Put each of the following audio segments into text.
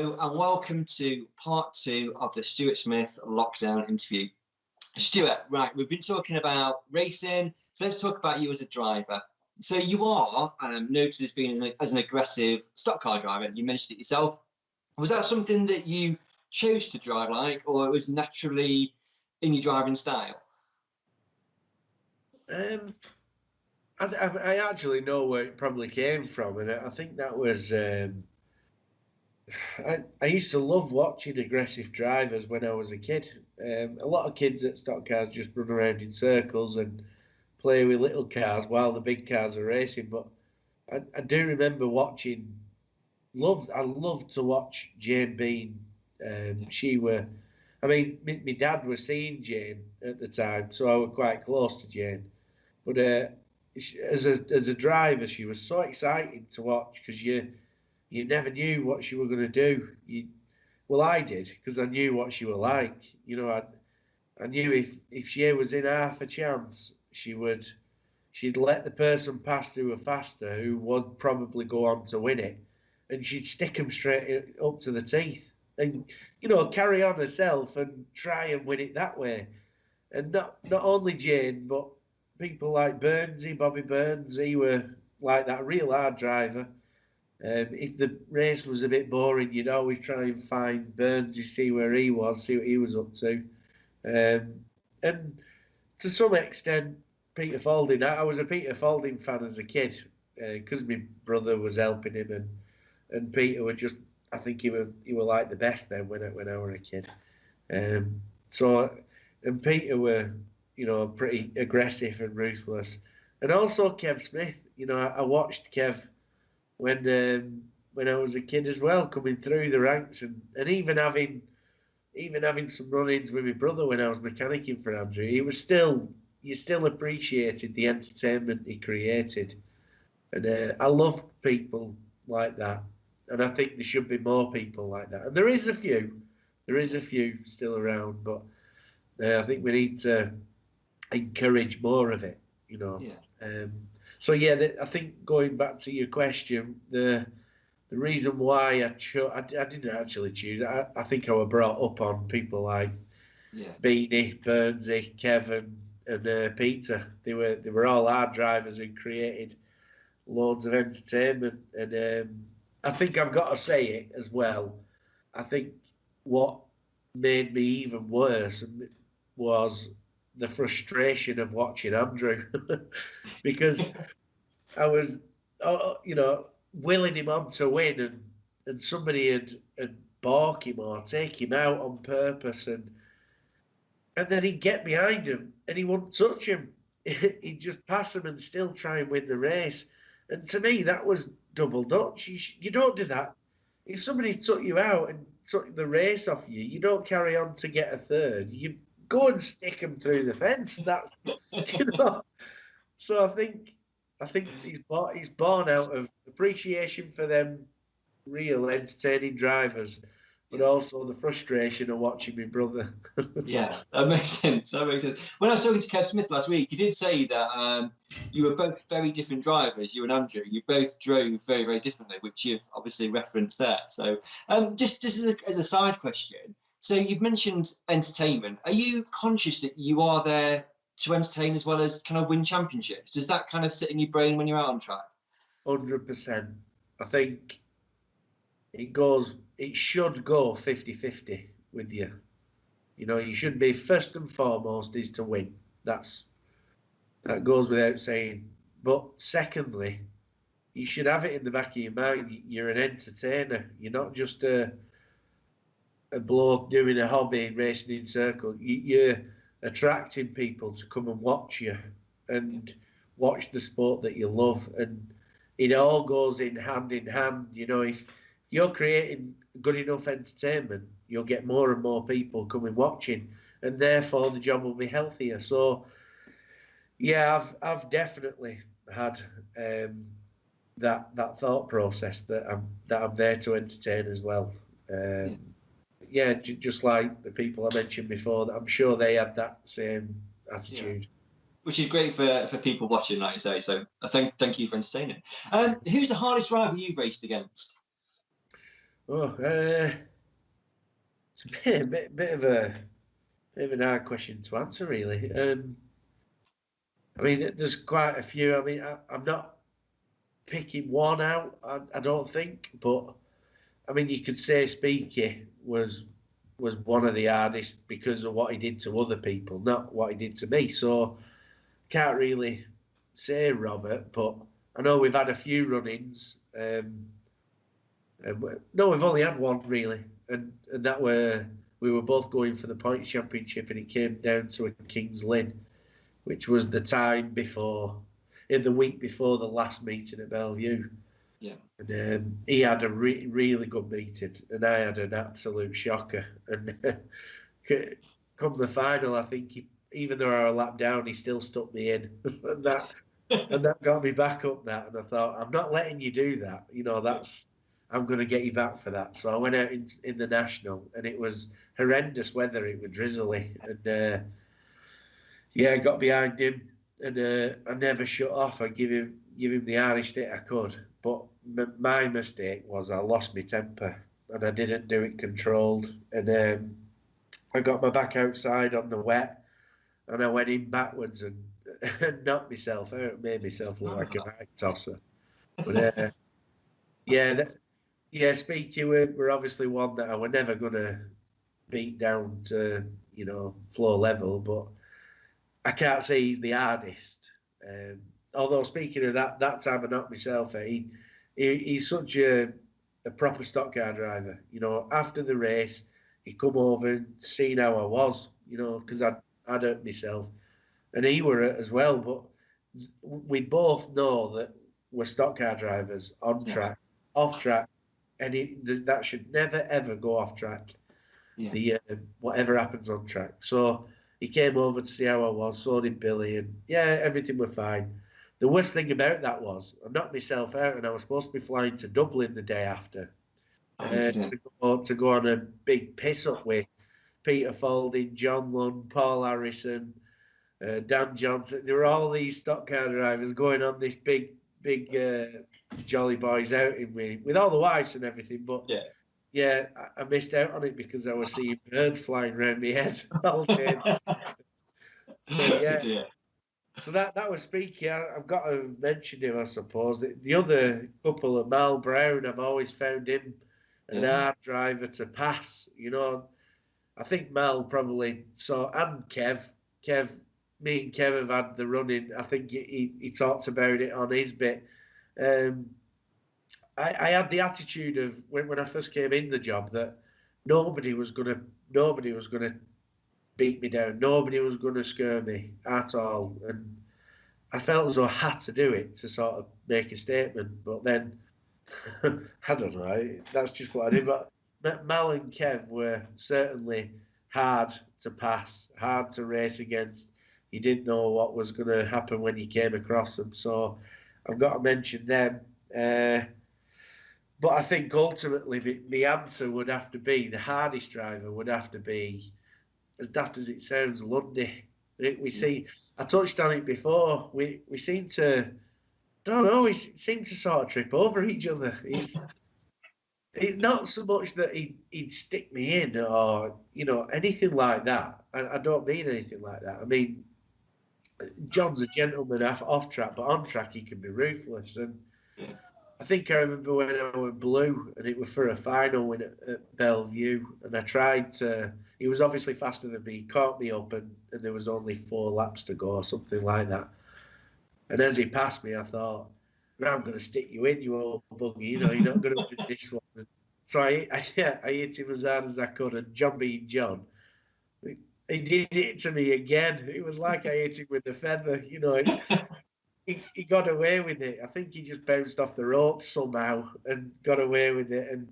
Hello and welcome to part 2 of the Stuart Smith lockdown interview. Stuart, right, we've been talking about racing, so let's talk about you as a driver. So you are noted as being as an aggressive stock car driver. You mentioned it yourself. Was that something that you chose to drive like, or it was naturally in your driving style? I actually know where it probably came from, and I think that was I used to love watching aggressive drivers when I was a kid. A lot of kids at stock cars just run around in circles and play with little cars while the big cars are racing. But I do remember watching. I loved to watch Jane Bean. I mean, my dad was seeing Jane at the time, so I was quite close to Jane. But as a driver, she was so exciting to watch because you never knew what she was going to do. Well, I did because I knew what she was like. You know, I knew if she was in half a chance, she'd let the person pass who were faster, who would probably go on to win it, and she'd stick them straight up to the teeth, and carry on herself and try and win it that way. And not only Jane, but people like Bobby Burns, he were like that, real hard driver. If the race was a bit boring, you'd always try and find Burns to see where he was, see what he was up to. And to some extent, Peter Falding. I was a Peter Falding fan as a kid because my brother was helping him, and Peter were just. I think he were like the best then when I was a kid. And Peter were pretty aggressive and ruthless, and also Kev Smith. I watched Kev when I was a kid as well, coming through the ranks, and even having some run-ins with my brother when I was mechanicking for Andrew. You still appreciated the entertainment he created, and I love people like that, and I think there should be more people like that. And there is a few still around, but I think we need to encourage more of it. Yeah. So yeah, I think going back to your question, the reason why I didn't actually choose. I think I was brought up on people like Beanie, Burnsy, Kevin, and Peter. They were all hard drivers who created loads of entertainment. And I think I've got to say it as well. I think what made me even worse was the frustration of watching Andrew because I was, willing him on to win, and somebody had balk him or take him out on purpose, and then he'd get behind him and he wouldn't touch him. He'd just pass him and still try and win the race. And to me, that was double Dutch. You don't do that. If somebody took you out and took the race off you, you don't carry on to get a third. You go and stick him through the fence. That's So I think he's born out of appreciation for them real entertaining drivers, but also the frustration of watching my brother. Yeah, that makes sense. That makes sense. When I was talking to Kev Smith last week, he did say that you were both very different drivers, you and Andrew. You both drove very, very differently, which you've obviously referenced there. So just as a side question, so you've mentioned entertainment. Are you conscious that you are there to entertain as well as kind of win championships? Does that kind of sit in your brain when you're out on track? 100%. I think it should go 50-50 with you. You should be first and foremost is to win. That goes without saying. But secondly, you should have it in the back of your mind. You're an entertainer. You're not just a bloke doing a hobby and racing in circles. You're attracting people to come and watch you and watch the sport that you love, and it all goes in hand. If you're creating good enough entertainment, you'll get more and more people coming watching, and therefore the job will be healthier. So yeah, I've definitely had that thought process that I'm there to entertain as well. Just like the people I mentioned before, that I'm sure they had that same attitude. Yeah. Which is great for people watching, like you say. So thank you for entertaining. Who's the hardest driver you've raced against? Oh, it's a bit of an hard question to answer, really. I mean, there's quite a few. I mean, I'm not picking one out. I don't think, but I mean, you could say Speaky was one of the hardest because of what he did to other people, not what he did to me. So can't really say Robert, but I know we've had a few run-ins. No, we've only had one really, and that we were both going for the point championship, and it came down to a King's Lynn, which was the time before, in the week before the last meeting at Bellevue. Yeah. And he had a really good meeting, and I had an absolute shocker. And come the final, I think even though I was a lap down, he still stuck me in, and that got me back up. That, and I thought, I'm not letting you do that. You know, I'm going to get you back for that. So I went out in the national, and it was horrendous weather. It was drizzly, and yeah, I got behind him, and I never shut off. I give him the hardest hit I could. But my mistake was I lost my temper, and I didn't do it controlled, and I got my back outside on the wet, and I went in backwards and knocked myself out, made myself look like a bike tosser. But yeah, yeah, Speaky were obviously one that I were never going to beat down to, floor level, but I can't say he's the hardest. Although speaking of that time I knocked myself out, he's such a proper stock car driver. You know, after the race, he come over and seen how I was, because I'd hurt myself. And he were it as well, but we both know that we're stock car drivers on track, off track, and that should never ever go off track. Yeah. Whatever happens on track. So he came over to see how I was. So did Billy, and yeah, everything was fine. The worst thing about that was I knocked myself out, and I was supposed to be flying to Dublin the day after to go on a big piss up with Peter Falding, John Lund, Paul Harrison, Dan Johnson. There were all these stock car drivers going on this big Jolly Boys outing with all the wives and everything. But yeah, I missed out on it because I was seeing birds flying around my head all day. So yeah, so that was Speaky. I've got to mention him, I suppose. The other couple of Mal Brown, I've always found him an hard driver to pass. I think Mal probably saw, and Kev, me and Kev have had the running. I think he talks about it on his bit. I had the attitude of when I first came in the job that nobody was gonna beat me down. Nobody was gonna scare me at all, and I felt as though I had to do it to sort of make a statement. But then I don't know. That's just what I did. But Mal and Kev were certainly hard to pass, hard to race against. You didn't know what was going to happen when you came across them. So I've got to mention them. But I think ultimately the answer would have to be, the hardest driver would have to be, as daft as it sounds, Lundy. We see, I touched on it before, we seem to, don't know, we seem to sort of trip over each other. It's not so much that he'd stick me in or, anything like that. I don't mean anything like that. I mean, John's a gentleman off track, but on track he can be ruthless. And I think I remember when I was blue and it was for a final win at Bellevue, and I tried to. He was obviously faster than me. He caught me up, and there was only 4 laps to go, or something like that. And as he passed me, I thought, "I'm going to stick you in, you old buggy. You're not going to win this one." So I hit him as hard as I could, and John being John, he did it to me again. It was like I hit him with a feather. He got away with it. I think he just bounced off the ropes somehow and got away with it. And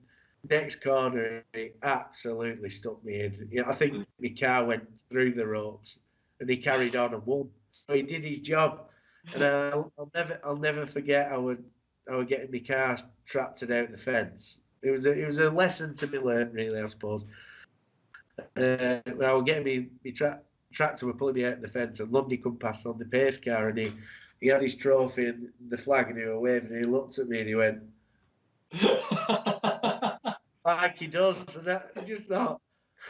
next corner, he absolutely stuck me in. I think my car went through the ropes, and he carried on and won. So he did his job. And I'll never forget how we're getting my car trapped out the fence. It was a lesson to be learned, really, I suppose. I was getting me tractor were pulling me out the fence, and Lundy come past on the pace car, and he had his trophy and the flag, and he was waving, and he looked at me and he went, like he does. And I just thought,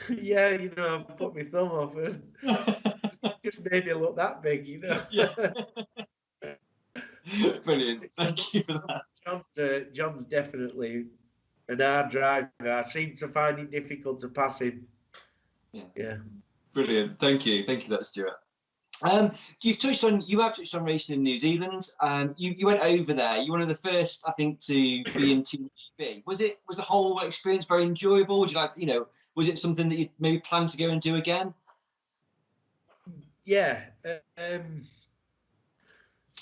yeah, you know, I put my thumb off and just made it look that big, you know. Yeah. Brilliant. Thank you for that. John's definitely an hard driver. I seem to find it difficult to pass him. Yeah. Yeah. Brilliant. Thank you. Thank you, that Stuart. You have touched on racing in New Zealand. You went over there. You're one of the first, I think, to be in Team GB. Was the whole experience very enjoyable? Would you like, was it something that you maybe plan to go and do again? Yeah.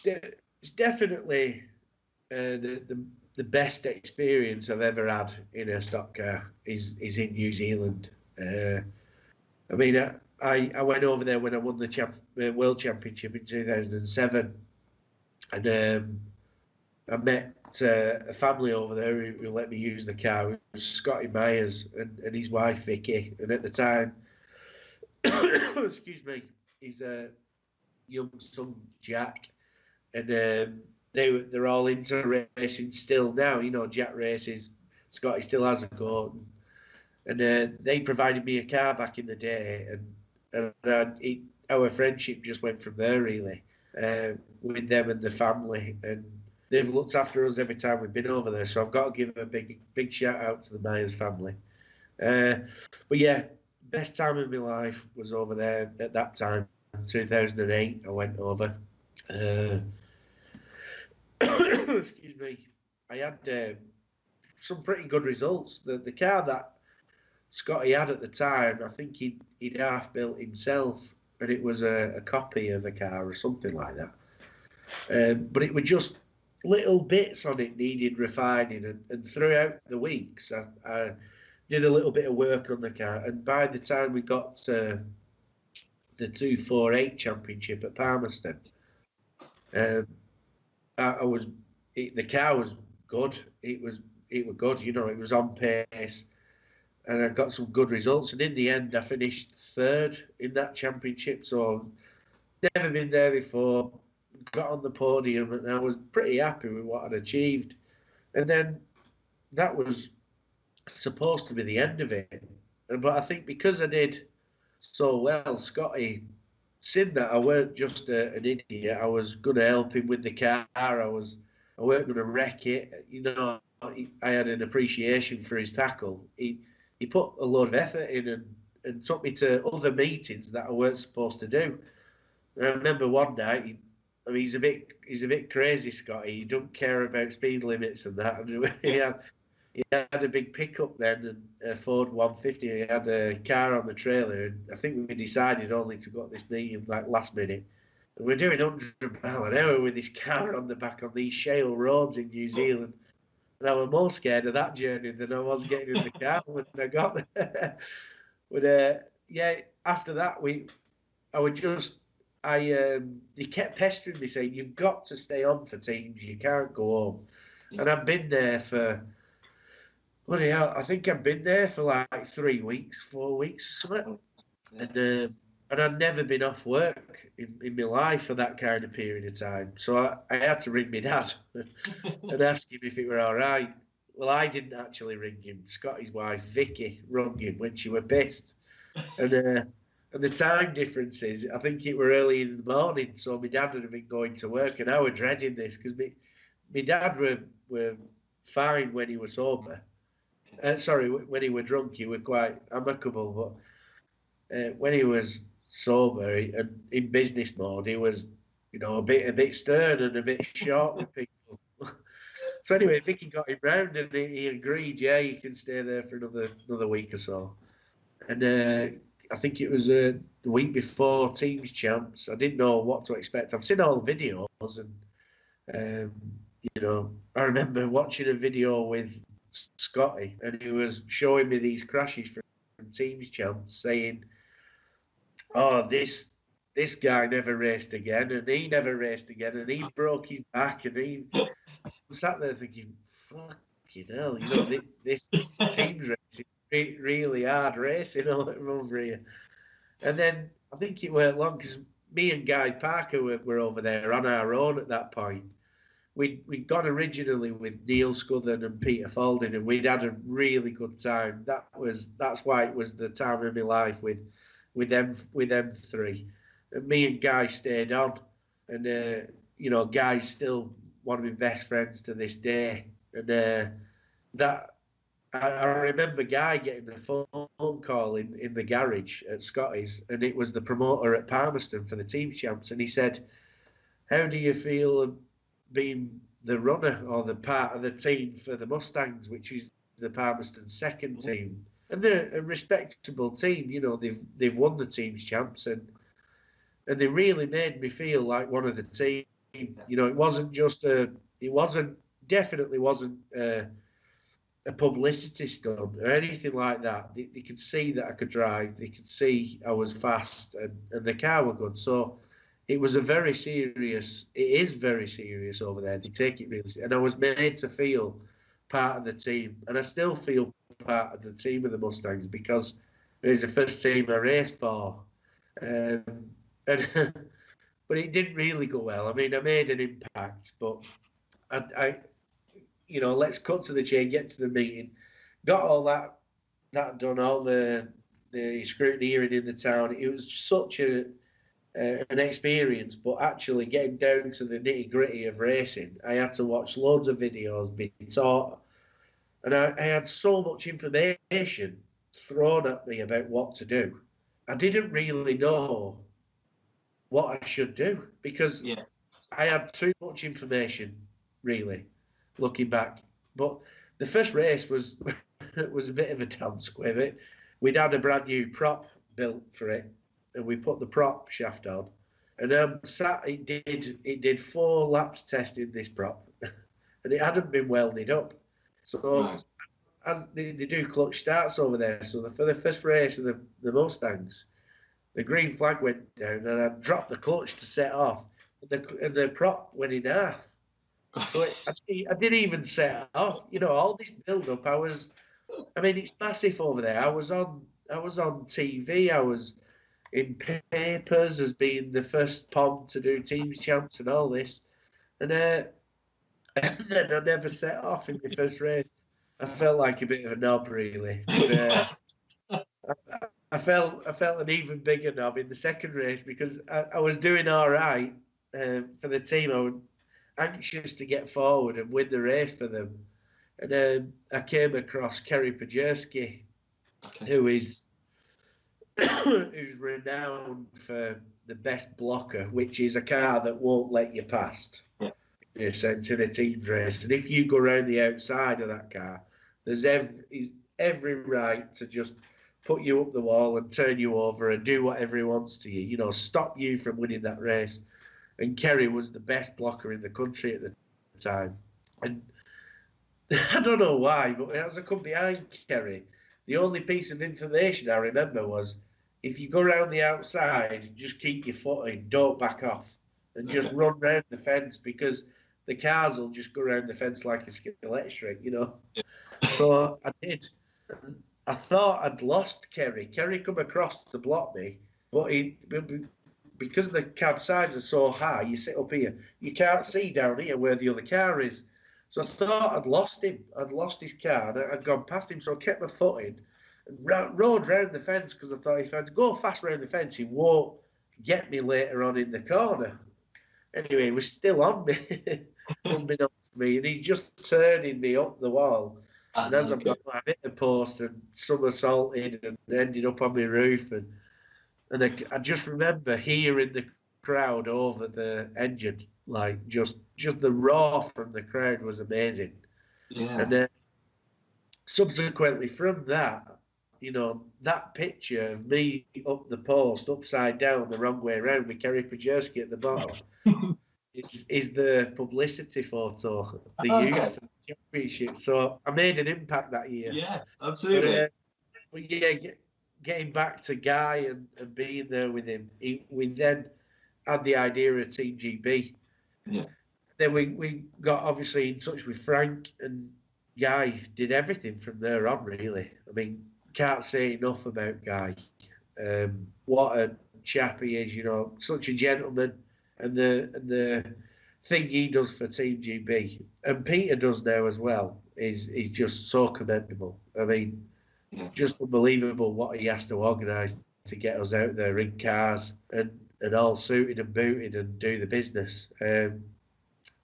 It's definitely the best experience I've ever had in a stock car is in New Zealand. I mean, I went over there when I won the World Championship in 2007, and I met a family over there who let me use the car. It was Scotty Myers and his wife Vicky, and at the time, excuse me, his young son Jack, and they're all into racing still now. You know, Jack races, Scotty still has a go, and they provided me a car back in the day, and our friendship just went from there really, with them and the family, and they've looked after us every time we've been over there. So I've got to give a big shout out to the Myers family. But yeah, best time of my life was over there at that time, 2008. I went over. Excuse me. I had some pretty good results. The car that Scotty had at the time, I think he'd half built himself, and it was a copy of a car or something like that. But it was just little bits on it needed refining, and throughout the weeks, I did a little bit of work on the car, and by the time we got to the 248 Championship at Palmerston, um, the car was good. It was good. You know, it was on pace, and I got some good results. And in the end, I finished third in that championship. So never been there before. Got on the podium, and I was pretty happy with what I'd achieved. And then that was supposed to be the end of it. But I think because I did so well, Scotty seen that I weren't just an idiot. I was going to help him with the car. I weren't going to wreck it. You know, I had an appreciation for his tackle. He put a lot of effort in and took me to other meetings that I weren't supposed to do. And I remember one night, he's a bit crazy, Scotty. He don't care about speed limits and that. And he had a big pickup then, and a Ford 150. He had a car on the trailer, and I think we decided only to go to this meeting like last minute. And we're doing 100 miles an hour with this car on the back on these shale roads in New Zealand. And I was more scared of that journey than I was getting in the car when I got there. But yeah, after that, he kept pestering me saying, "You've got to stay on for teams. You can't go home." And I've been there for. Bloody hell, I think I've been there for like 3 weeks, 4 weeks or something. Yeah. And I'd never been off work in my life for that kind of period of time. So I had to ring my dad and ask him if it were all right. Well, I didn't actually ring him. Scotty's wife, Vicky, rung him when she were pissed. And the time differences, I think it were early in the morning, so my dad had been going to work, and I was dreading this because my dad were fine when he was sober. Sorry, when he was drunk, he was quite amicable, but when he was sober and in business mode, he was, you know, a bit stern and a bit short with people. So anyway, Vicky got him round, and he agreed. Yeah, you can stay there for another week or so. And I think it was the week before Teams Champs. I didn't know what to expect. I've seen all the videos, and you know, I remember watching a video with Scotty, and he was showing me these crashes from Teams Champs, saying, "Oh, this guy never raced again, and he never raced again, and he broke his back, and he." I sat there thinking, "Fucking hell, you know, this teams racing really hard racing over here." And then I think it weren't long because me and Guy Parker were over there on our own at that point. we'd gone originally with Neil Scudden and Peter Falding, and we'd had a really good time. That's why it was the time of my life with them three. And me and Guy stayed on, and you know, Guy's still one of my best friends to this day. And that I remember Guy getting the phone call in the garage at Scotty's, and it was the promoter at Palmerston for the team champs, and he said, "How do you feel being the runner or the part of the team for the Mustangs, which is the Palmerston second team?" And they're a respectable team, you know. They've won the team's champs, and they really made me feel like one of the team. You know, it wasn't definitely wasn't a publicity stunt or anything like that. They could see that I could drive. They could see I was fast, and the car were good. So it was it is very serious over there. They take it really serious. And I was made to feel part of the team. And I still feel part of the team of the Mustangs because it was the first team I raced for. And but it didn't really go well. I mean, I made an impact, but I you know, let's cut to the chase, get to the meeting. Got all that done, all the scrutineering in the town. It was such an experience, but actually getting down to the nitty gritty of racing, I had to watch loads of videos, be taught, and I had so much information thrown at me about what to do. I didn't really know what I should do because I had too much information, really, looking back. But the first race was was a bit of a damn squib. We'd had a brand new prop built for it, and we put the prop shaft on. And it did 4 laps testing this prop, and it hadn't been welded up. So as they do clutch starts over there, so for the first race of the Mustangs, the green flag went down, and I dropped the clutch to set off, and the prop went in half. So I didn't even set off. You know, all this build up. I mean, it's massive over there. I was on TV. I was in papers as being the first POM to do team champs and all this. And then I never set off in the first race. I felt like a bit of a knob, really. But, I felt an even bigger knob in the second race because I was doing all right for the team. I was anxious to get forward and win the race for them. And I came across Kerry Pajerski, who's renowned for the best blocker, which is a car that won't let you past. In a sense, in a team race. And if you go around the outside of that car, there's every right to just put you up the wall and turn you over and do whatever he wants to you, you know, stop you from winning that race. And Kerry was the best blocker in the country at the time. And I don't know why, but as I come behind Kerry, the only piece of information I remember was if you go around the outside, just keep your foot in, don't back off, and just run round the fence because the cars will just go around the fence like a skeleton string, you know. So I did. I thought I'd lost Kerry. Kerry come across to block me, but because the cab sides are so high, you sit up here, you can't see down here where the other car is. So I thought I'd lost him. I'd lost his car. And I'd gone past him, so I kept my foot in and rode round the fence because I thought if I'd go fast round the fence, he won't get me later on in the corner. Anyway, he was still on me, unbeknownst to me, and he's just turning me up the wall. And as I'm going, I hit the post and somersaulted and ended up on my roof. And I just remember hearing the crowd over the engine, like just the roar from the crowd was amazing. Yeah. And then subsequently from that, you know, that picture of me up the post, upside down, the wrong way around with Kerry Pajerski at the bottom, is the publicity photo they used for the championship. So I made an impact that year. Yeah, absolutely. But yeah, getting back to Guy and being there with him, we then had the idea of Team GB. Yeah. Then we got obviously in touch with Frank, and Guy did everything from there on, really. I mean, can't say enough about Guy. What a chap he is, you know, such a gentleman. And the thing he does for Team GB, and Peter does now as well, is just so commendable. I mean, just unbelievable what he has to organise to get us out there in cars and all suited and booted and do the business.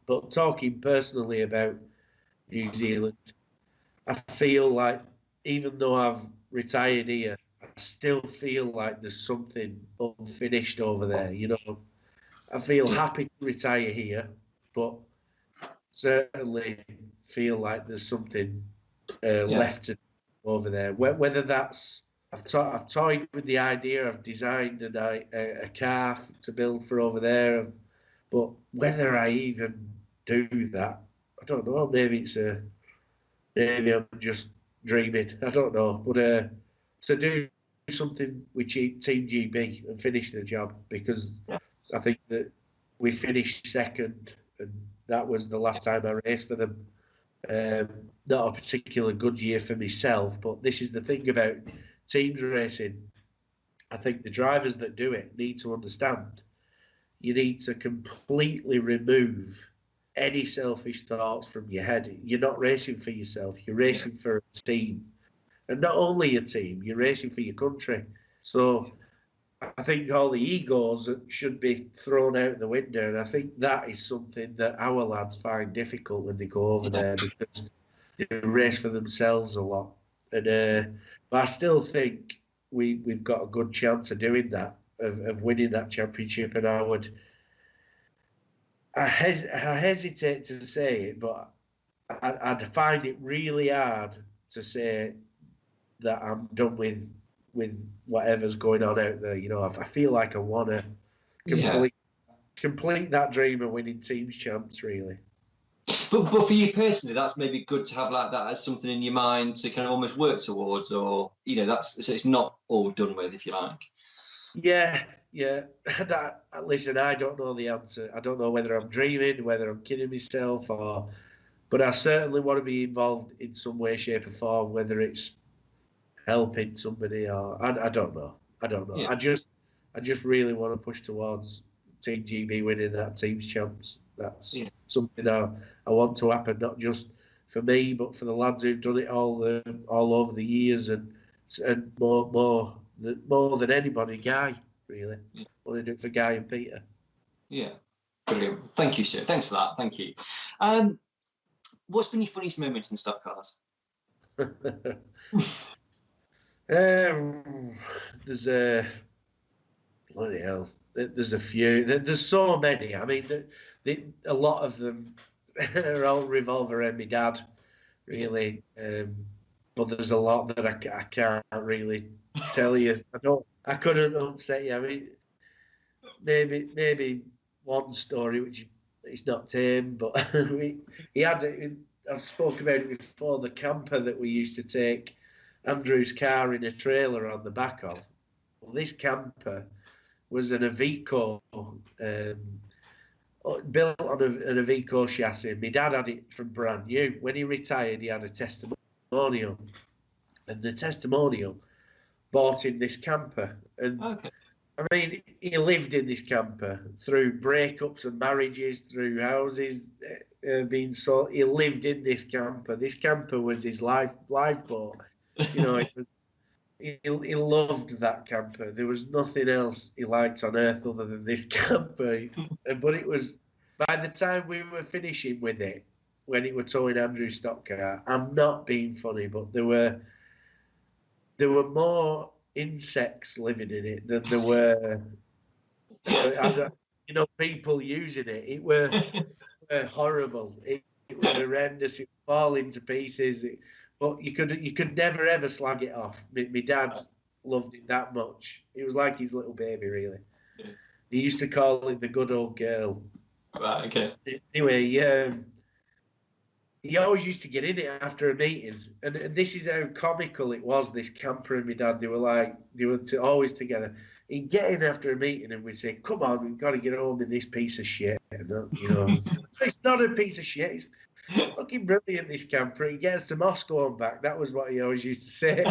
But talking personally about New Zealand, I feel like even though I've retired here, I still feel like there's something unfinished over there. You know, I feel happy to retire here, but certainly feel like there's something left to do over there. Whether that's I've toyed with the idea. I've designed a car to build for over there, but whether I even do that, I don't know. Maybe I'm just dreaming. I don't know. But to do something with Team GB and finish the job, because I think that we finished second, and that was the last time I raced for them. Not a particularly good year for myself, but this is the thing about teams racing. I think the drivers that do it need to understand you need to completely remove any selfish thoughts from your head. You're not racing for yourself, you're racing for a team. And not only a team, you're racing for your country. So I think all the egos should be thrown out the window. And I think that is something that our lads find difficult when they go over there, because they race for themselves a lot. And but I still think we've got a good chance of doing that, of winning that championship. And I hesitate to say it, but I'd find it really hard to say that I'm done with whatever's going on out there. You know, I feel like I want to complete that dream of winning teams champs, really. But for you personally, that's maybe good to have like that as something in your mind to kind of almost work towards, or you know, that's so it's not all done with, if you like. Yeah. Listen, I don't know the answer. I don't know whether I'm dreaming, whether I'm kidding myself, but I certainly want to be involved in some way, shape, or form. Whether it's helping somebody, or I don't know. Yeah. I just really want to push towards Team GB winning that team's champs. That's something I want to happen, not just for me, but for the lads who've done it all over the years, and more than anybody, Guy, really. Want to do it for Guy and Peter. Yeah, brilliant. Thank you, Stuart. Thanks for that. Thank you. What's been your funniest moment in stock cars? There's bloody hell. There's a few. There's so many. I mean, a lot of them are all revolve around my dad, really. But there's a lot that I can't really tell you. I couldn't upset you. I mean, maybe one story which is not tame, but he had. I've spoken about it before. The camper that we used to take Andrew's car in a trailer on the back of. Well, this camper was an Avico, built on an Avico chassis. My dad had it from brand new. When he retired, he had a testimonial, and the testimonial bought him this camper. And I mean, he lived in this camper through breakups and marriages, through houses being sold. He lived in this camper. This camper was his lifeboat. You know, he loved that camper. There was nothing else he liked on earth other than this camper. But it was, by the time we were finishing with it, when it was towing Andrew's stock car, I'm not being funny, but there were more insects living in it than there were, people using it. It were horrible. It was horrendous. It would fall into pieces. But you could never ever slag it off. My dad loved it that much. It was like his little baby, really. Yeah. He used to call it the good old girl. Right. Okay. Anyway, he always used to get in it after a meeting, and this is how comical it was. This camper and my dad, they were always together. He'd get in after a meeting, and we'd say, "Come on, we've got to get home in this piece of shit." And, it's not a piece of shit. It's fucking brilliant, this camper. He gets to Moscow and back. That was what he always used to say.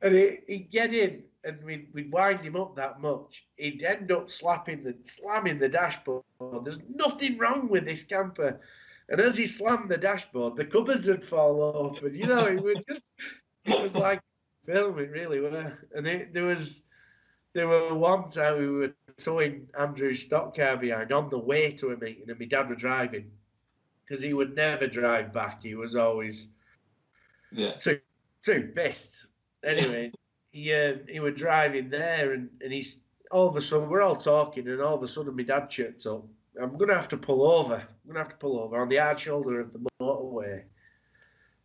And he'd get in, and we'd wind him up that much. He'd end up slamming the dashboard. There's nothing wrong with this camper. And as he slammed the dashboard, the cupboards would fall open. You know, it was like film. It really were. And there were one time we were towing Andrew's stock car behind on the way to a meeting, and my dad was driving because he would never drive back. He was always too pissed. Anyway, he was driving there, and he's all of a sudden we're all talking, and all of a sudden my dad chirped up. I'm gonna have to pull over. I'm gonna have to pull over on the hard shoulder of the motorway.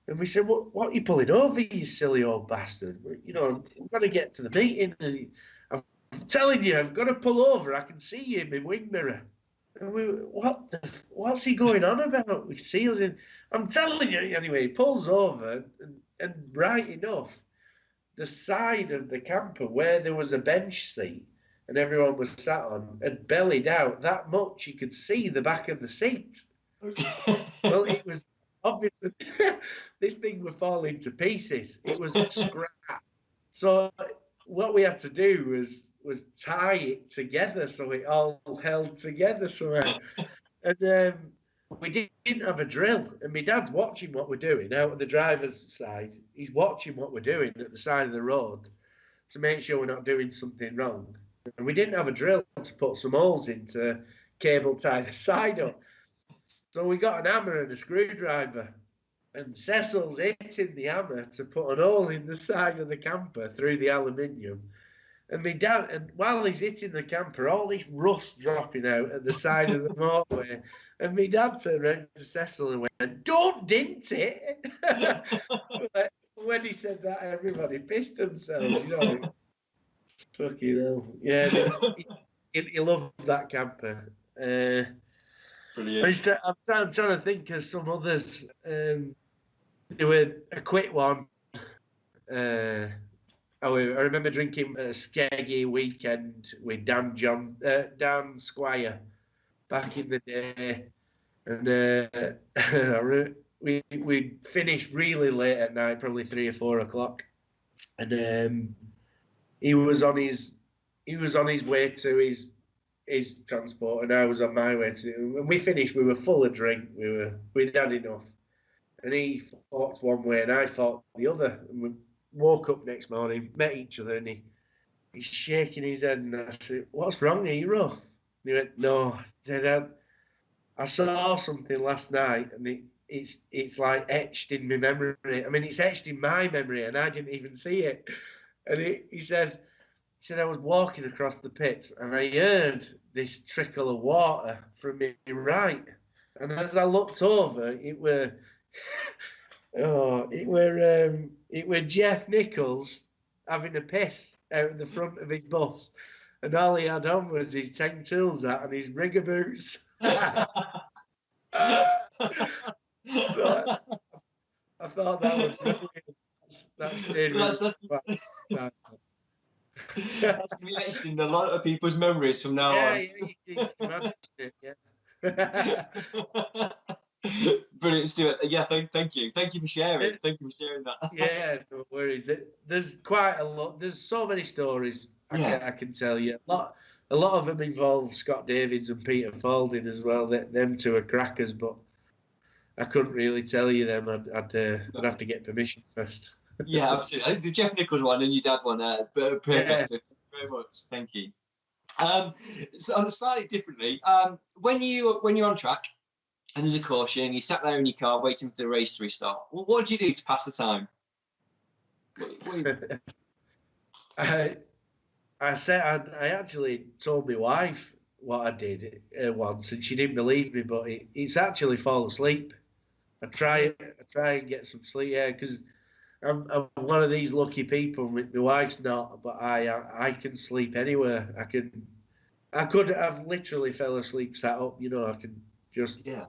And we said, "What are you pulling over, you silly old bastard? You know, I'm gonna get to the meeting, and I'm telling you, I've got to pull over. I can see you in my wing mirror." And what's he going on about? We see us in. I'm telling you, anyway. He pulls over, and right enough, the side of the camper where there was a bench seat and everyone was sat on had bellied out that much you could see the back of the seat. Well, it was obviously this thing was falling to pieces. It was scrap. So what we had to do was tie it together so it all held together somehow. And we didn't have a drill, and my dad's watching what we're doing out of the driver's side. He's watching what we're doing at the side of the road to make sure we're not doing something wrong. And we didn't have a drill to put some holes in to cable tie the side up. So we got an hammer and a screwdriver, and Cecil's hitting the hammer to put an hole in the side of the camper through the aluminium. And my dad, and while he's hitting the camper, all this rust dropping out at the side of the motorway. And my dad turned around to Cecil and went, "Don't dint it." When he said that, everybody pissed themselves, you know. Fucking hell. Yeah, he loved that camper. Brilliant. I'm trying to think of some others. There were a quick one. I remember drinking a skeggy weekend with Dan Squire back in the day, and we finished really late at night, probably 3 or 4 o'clock, and he was on his way to his transport, and I was on my way to. When we finished, we were full of drink. We'd had enough, and he thought one way, and I thought the other. And we woke up next morning, met each other, and he's shaking his head, and I said, "What's wrong, hero?" And he went, "No." I said, I saw something last night, and it's like etched in my memory. I mean, it's etched in my memory, and I didn't even see it. And he said, I was walking across the pits, and I heard this trickle of water from my right. And as I looked over, it were Jeff Nichols having a piss out of the front of his bus, and all he had on was his 10 tools hat and his rigger boots. So I thought that was brilliant. That's going to be etched in a lot of people's memories from now on. You managed it, yeah. Brilliant, Stuart. Yeah, thank you. Thank you for sharing. Thank you for sharing that. Yeah, no worries. There's quite a lot. There's so many stories I can tell you. A lot of them involve Scott Davids and Peter Falding as well. Them two are crackers, but I couldn't really tell you them. I'd have to get permission first. Yeah, absolutely. I think the Jeff Nichols one and your dad one there, perfect. Yeah. So thank you very much. Thank you. So slightly differently, when you're on track and there's a caution, you sat there in your car waiting for the race to restart. Well, what do you do to pass the time? I actually told my wife what I did once, and she didn't believe me. But it's actually fall asleep. I try and get some sleep. Yeah, because I'm one of these lucky people. My wife's not, but I can sleep anywhere. I could have literally fell asleep sat up. You know, I can just. Yeah.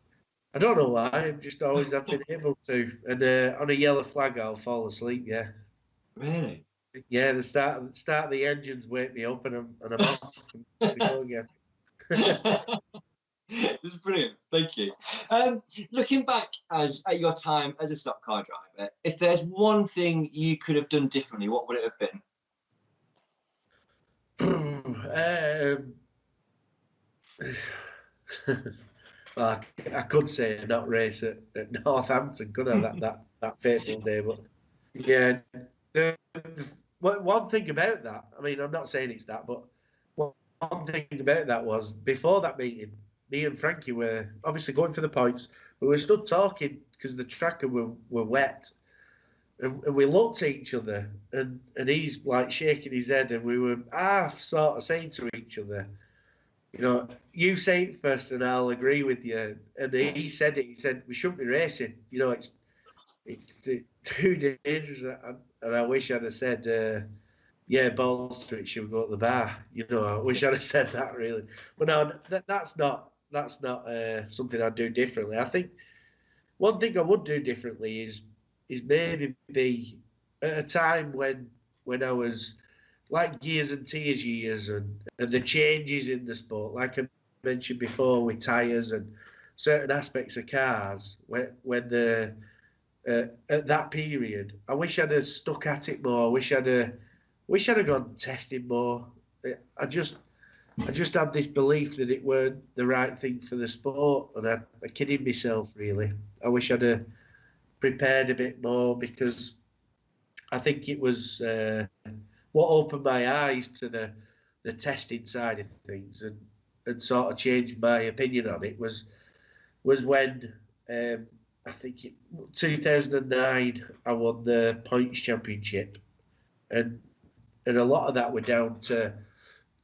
I don't know why. I just always have been able to. And on a yellow flag, I'll fall asleep. Yeah. Really? Yeah. The start of the engines wake me up, and I'm off to go again. It's brilliant. Thank you. Looking back at your time as a stock car driver, if there's one thing you could have done differently, what would it have been? Well, I could say not race at Northampton, could I? That fateful day, but yeah. One thing about that, I mean, I'm not saying it's that, but one thing about that was before that meeting, me and Frankie were obviously going for the points. We were stood talking because the tracker were wet, and we looked at each other, and he's like shaking his head, and we were half sort of saying to each other, you know, you say it first, and I'll agree with you. And he said it. He said we shouldn't be racing. You know, it's too dangerous. And I wish I'd have said, yeah, balls to it. Should we go at the bar? You know, I wish I'd have said that really. But no, that's not something I'd do differently. I think one thing I would do differently is maybe be at a time when I was like years and tears years and the changes in the sport, like I mentioned before with tyres and certain aspects of cars, when the at that period, I wish I'd have stuck at it more. I wish I'd have gone testing more. I just had this belief that it weren't the right thing for the sport, and I kidding myself really. I wish I'd have prepared a bit more because I think it was what opened my eyes to the testing side of things and sort of changed my opinion on it was when I think 2009 I won the points championship, and a lot of that were down to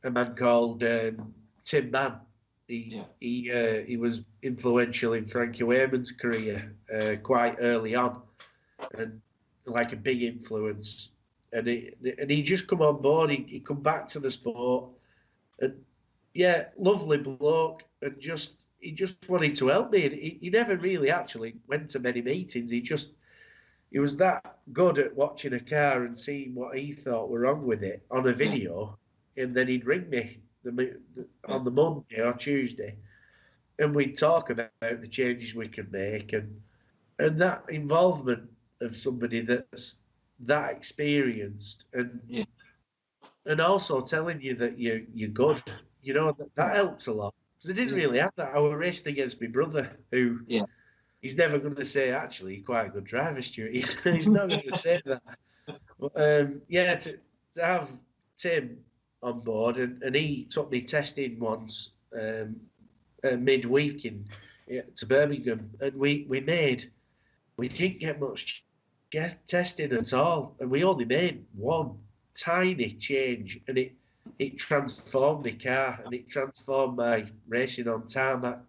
a man called Tim Mann. He was influential in Frankie Wayman's career quite early on, and like a big influence. And he just come on board. He come back to the sport, and yeah, lovely bloke, and he just wanted to help me. And he never really actually went to many meetings. He was that good at watching a car and seeing what he thought were wrong with it on a video, and then he'd ring me on the Monday or Tuesday, and we'd talk about the changes we could make, and that involvement of somebody that's that experienced and also telling you that you're good, you know, that helps a lot because I didn't really have that. I was raced against my brother who he's never going to say actually you're quite a good driver, Stuart. He's not going to say that. But, to have Tim on board and he took me testing once midweek to Birmingham, and we didn't get much testing at all, and we only made one tiny change, and it transformed the car and it transformed my racing on tarmac,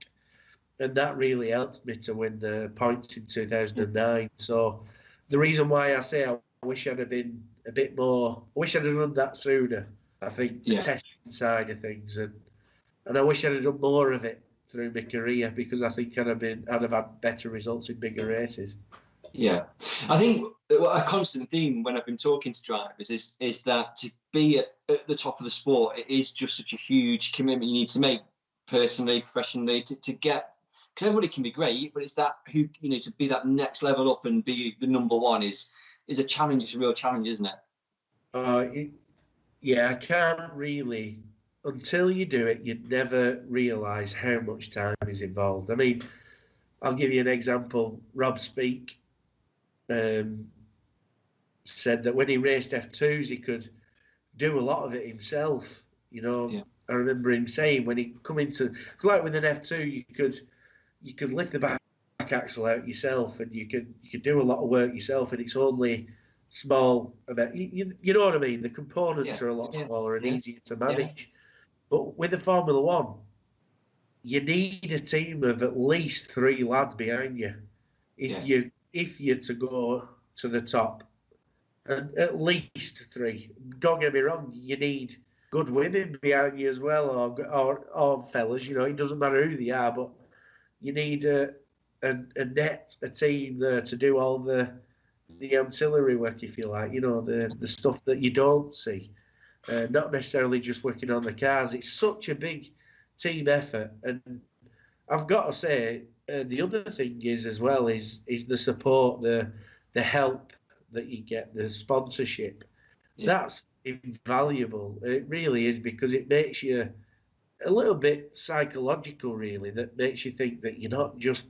and that really helped me to win the points in 2009. So the reason why I say I wish I'd have been a bit more, I wish I'd have done that sooner. I think the testing side of things, and I wish I'd have done more of it through my career because I think I'd have had better results in bigger races. Yeah, I think a constant theme when I've been talking to drivers is that to be at the top of the sport, it is just such a huge commitment you need to make personally, professionally, to get, because everybody can be great, but it's that who, you know, to be that next level up and be the number one is a challenge. It's a real challenge, isn't it? Yeah, I can't really, until you do it, you'd never realise how much time is involved. I mean, I'll give you an example. Rob Speak said that when he raced F2s, he could do a lot of it himself. You know, I remember him saying when he come into, like with an F2, you could lift the back axle out yourself, and you could do a lot of work yourself, and it's only small about you know what I mean. The components are a lot smaller and easier to manage. But with the Formula One, you need a team of at least 3 lads behind you if you're to go to the top, and at least 3. Don't get me wrong, you need good women behind you as well, or fellas. You know, it doesn't matter who they are, but you need a team there to do all the ancillary work, if you like. You know, the stuff that you don't see, not necessarily just working on the cars. It's such a big team effort, and I've got to say, the other thing is as well is the support, the help that you get, the sponsorship. Yeah. That's invaluable. It really is, because it makes you a little bit psychological, really. That makes you think that you're not just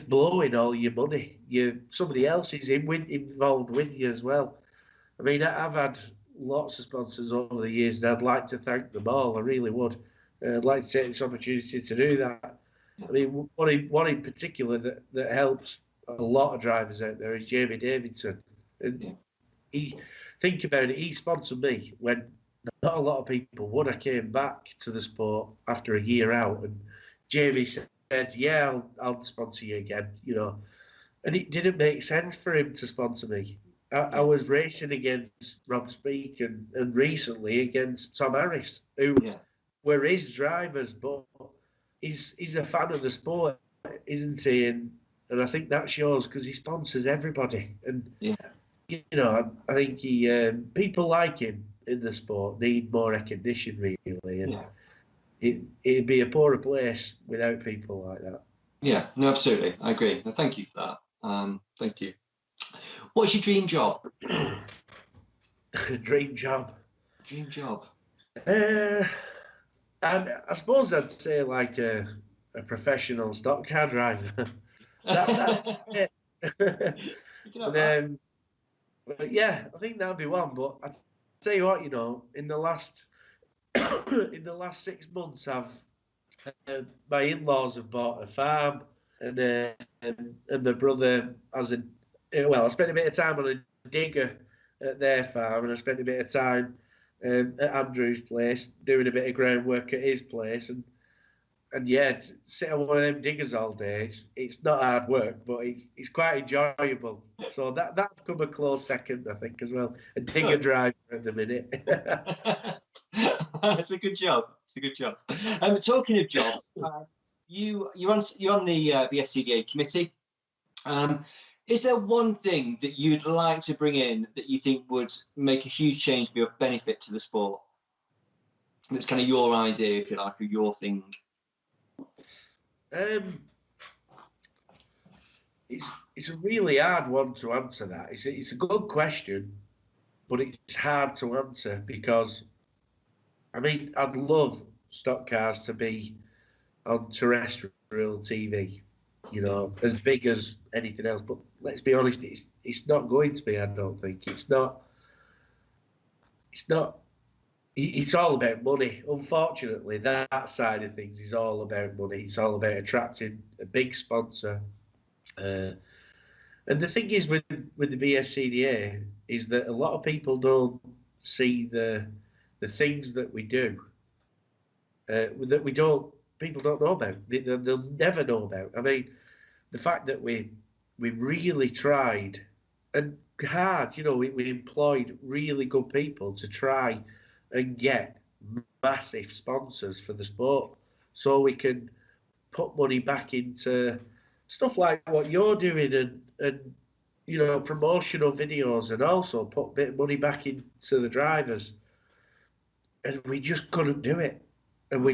blowing all your money. Somebody else is involved with you as well. I mean, I've had lots of sponsors over the years, and I'd like to thank them all. I really would. I'd like to take this opportunity to do that. I mean, one in particular that helps a lot of drivers out there is Jamie Davidson. And think about it, he sponsored me when not a lot of people would. I came back to the sport after a year out, and Jamie said, "Yeah, I'll sponsor you again," And it didn't make sense for him to sponsor me. I was racing against Rob Speak and recently against Tom Harris, who were his drivers, but he's a fan of the sport, isn't he? And I think that shows, because he sponsors everybody. And I think people like him in the sport need more recognition, really. And it'd be a poorer place without people like that. Yeah, no, absolutely. I agree. No, thank you for that. Thank you. What's your dream job? Dream job. Dream job. And I suppose I'd say like a professional stock car driver. That's it. But yeah, I think that'd be one. But I tell you what, in the last 6 months, my in-laws have bought a farm, and my brother has I spent a bit of time on a digger at their farm, and I spent a bit of time at Andrew's place doing a bit of groundwork at his place, and yeah, to sit on one of them diggers all day, it's not hard work, but it's quite enjoyable. So that's come a close second, I think, as well. A digger driver at the minute. It's a good job. It's a good job. Talking of jobs, you're on the BSCDA committee. Is there one thing that you'd like to bring in that you think would make a huge change, be of benefit to the sport? That's kind of your idea, if you like, or your thing. It's a really hard one to answer. That it's a good question, but it's hard to answer, because I mean, I'd love stock cars to be on terrestrial TV, as big as anything else. But let's be honest, it's not going to be. I don't think it's not. It's not. It's all about money. Unfortunately, that side of things is all about money. It's all about attracting a big sponsor. And the thing is with the BSCDA is that a lot of people don't see the things that we do, that people don't know about. They'll never know about. I mean, the fact that we really tried and hard, we employed really good people to try and get massive sponsors for the sport, so we can put money back into stuff like what you're doing, and promotional videos, and also put a bit of money back into the drivers. And we just couldn't do it. And we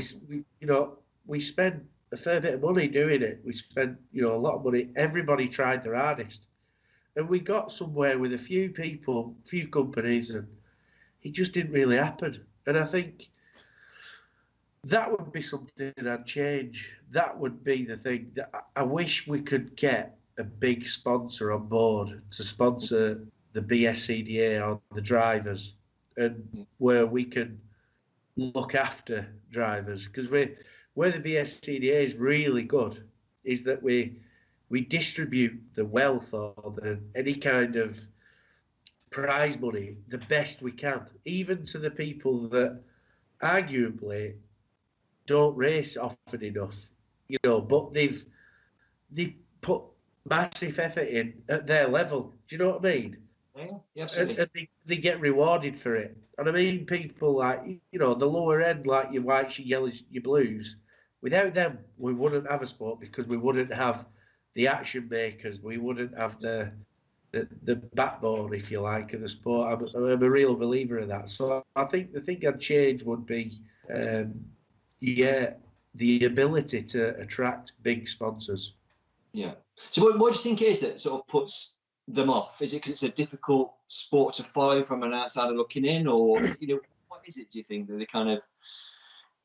spent a fair bit of money doing it. We spent a lot of money. Everybody tried their hardest, and we got somewhere with a few people, few companies, and it just didn't really happen. And I think that would be something I'd change. That would be the thing. That I wish we could get a big sponsor on board to sponsor the BSCDA or the drivers, and where we can look after drivers. Because where the BSCDA is really good is that we distribute the wealth or any kind of prize money the best we can, even to the people that arguably don't race often enough, but they've put massive effort in at their level. Do you know what I mean? Yeah, absolutely. And they get rewarded for it. And I mean, people like, the lower end, like your whites, your yellows, your blues, without them, we wouldn't have a sport, because we wouldn't have the action makers. We wouldn't have the backbone, if you like, of the sport. I'm a real believer of that. So I think the thing I'd change would be, the ability to attract big sponsors. Yeah. So what do you think it is that sort of puts them off? Is it because it's a difficult sport to follow from an outsider looking in, or what is it? Do you think that they kind of,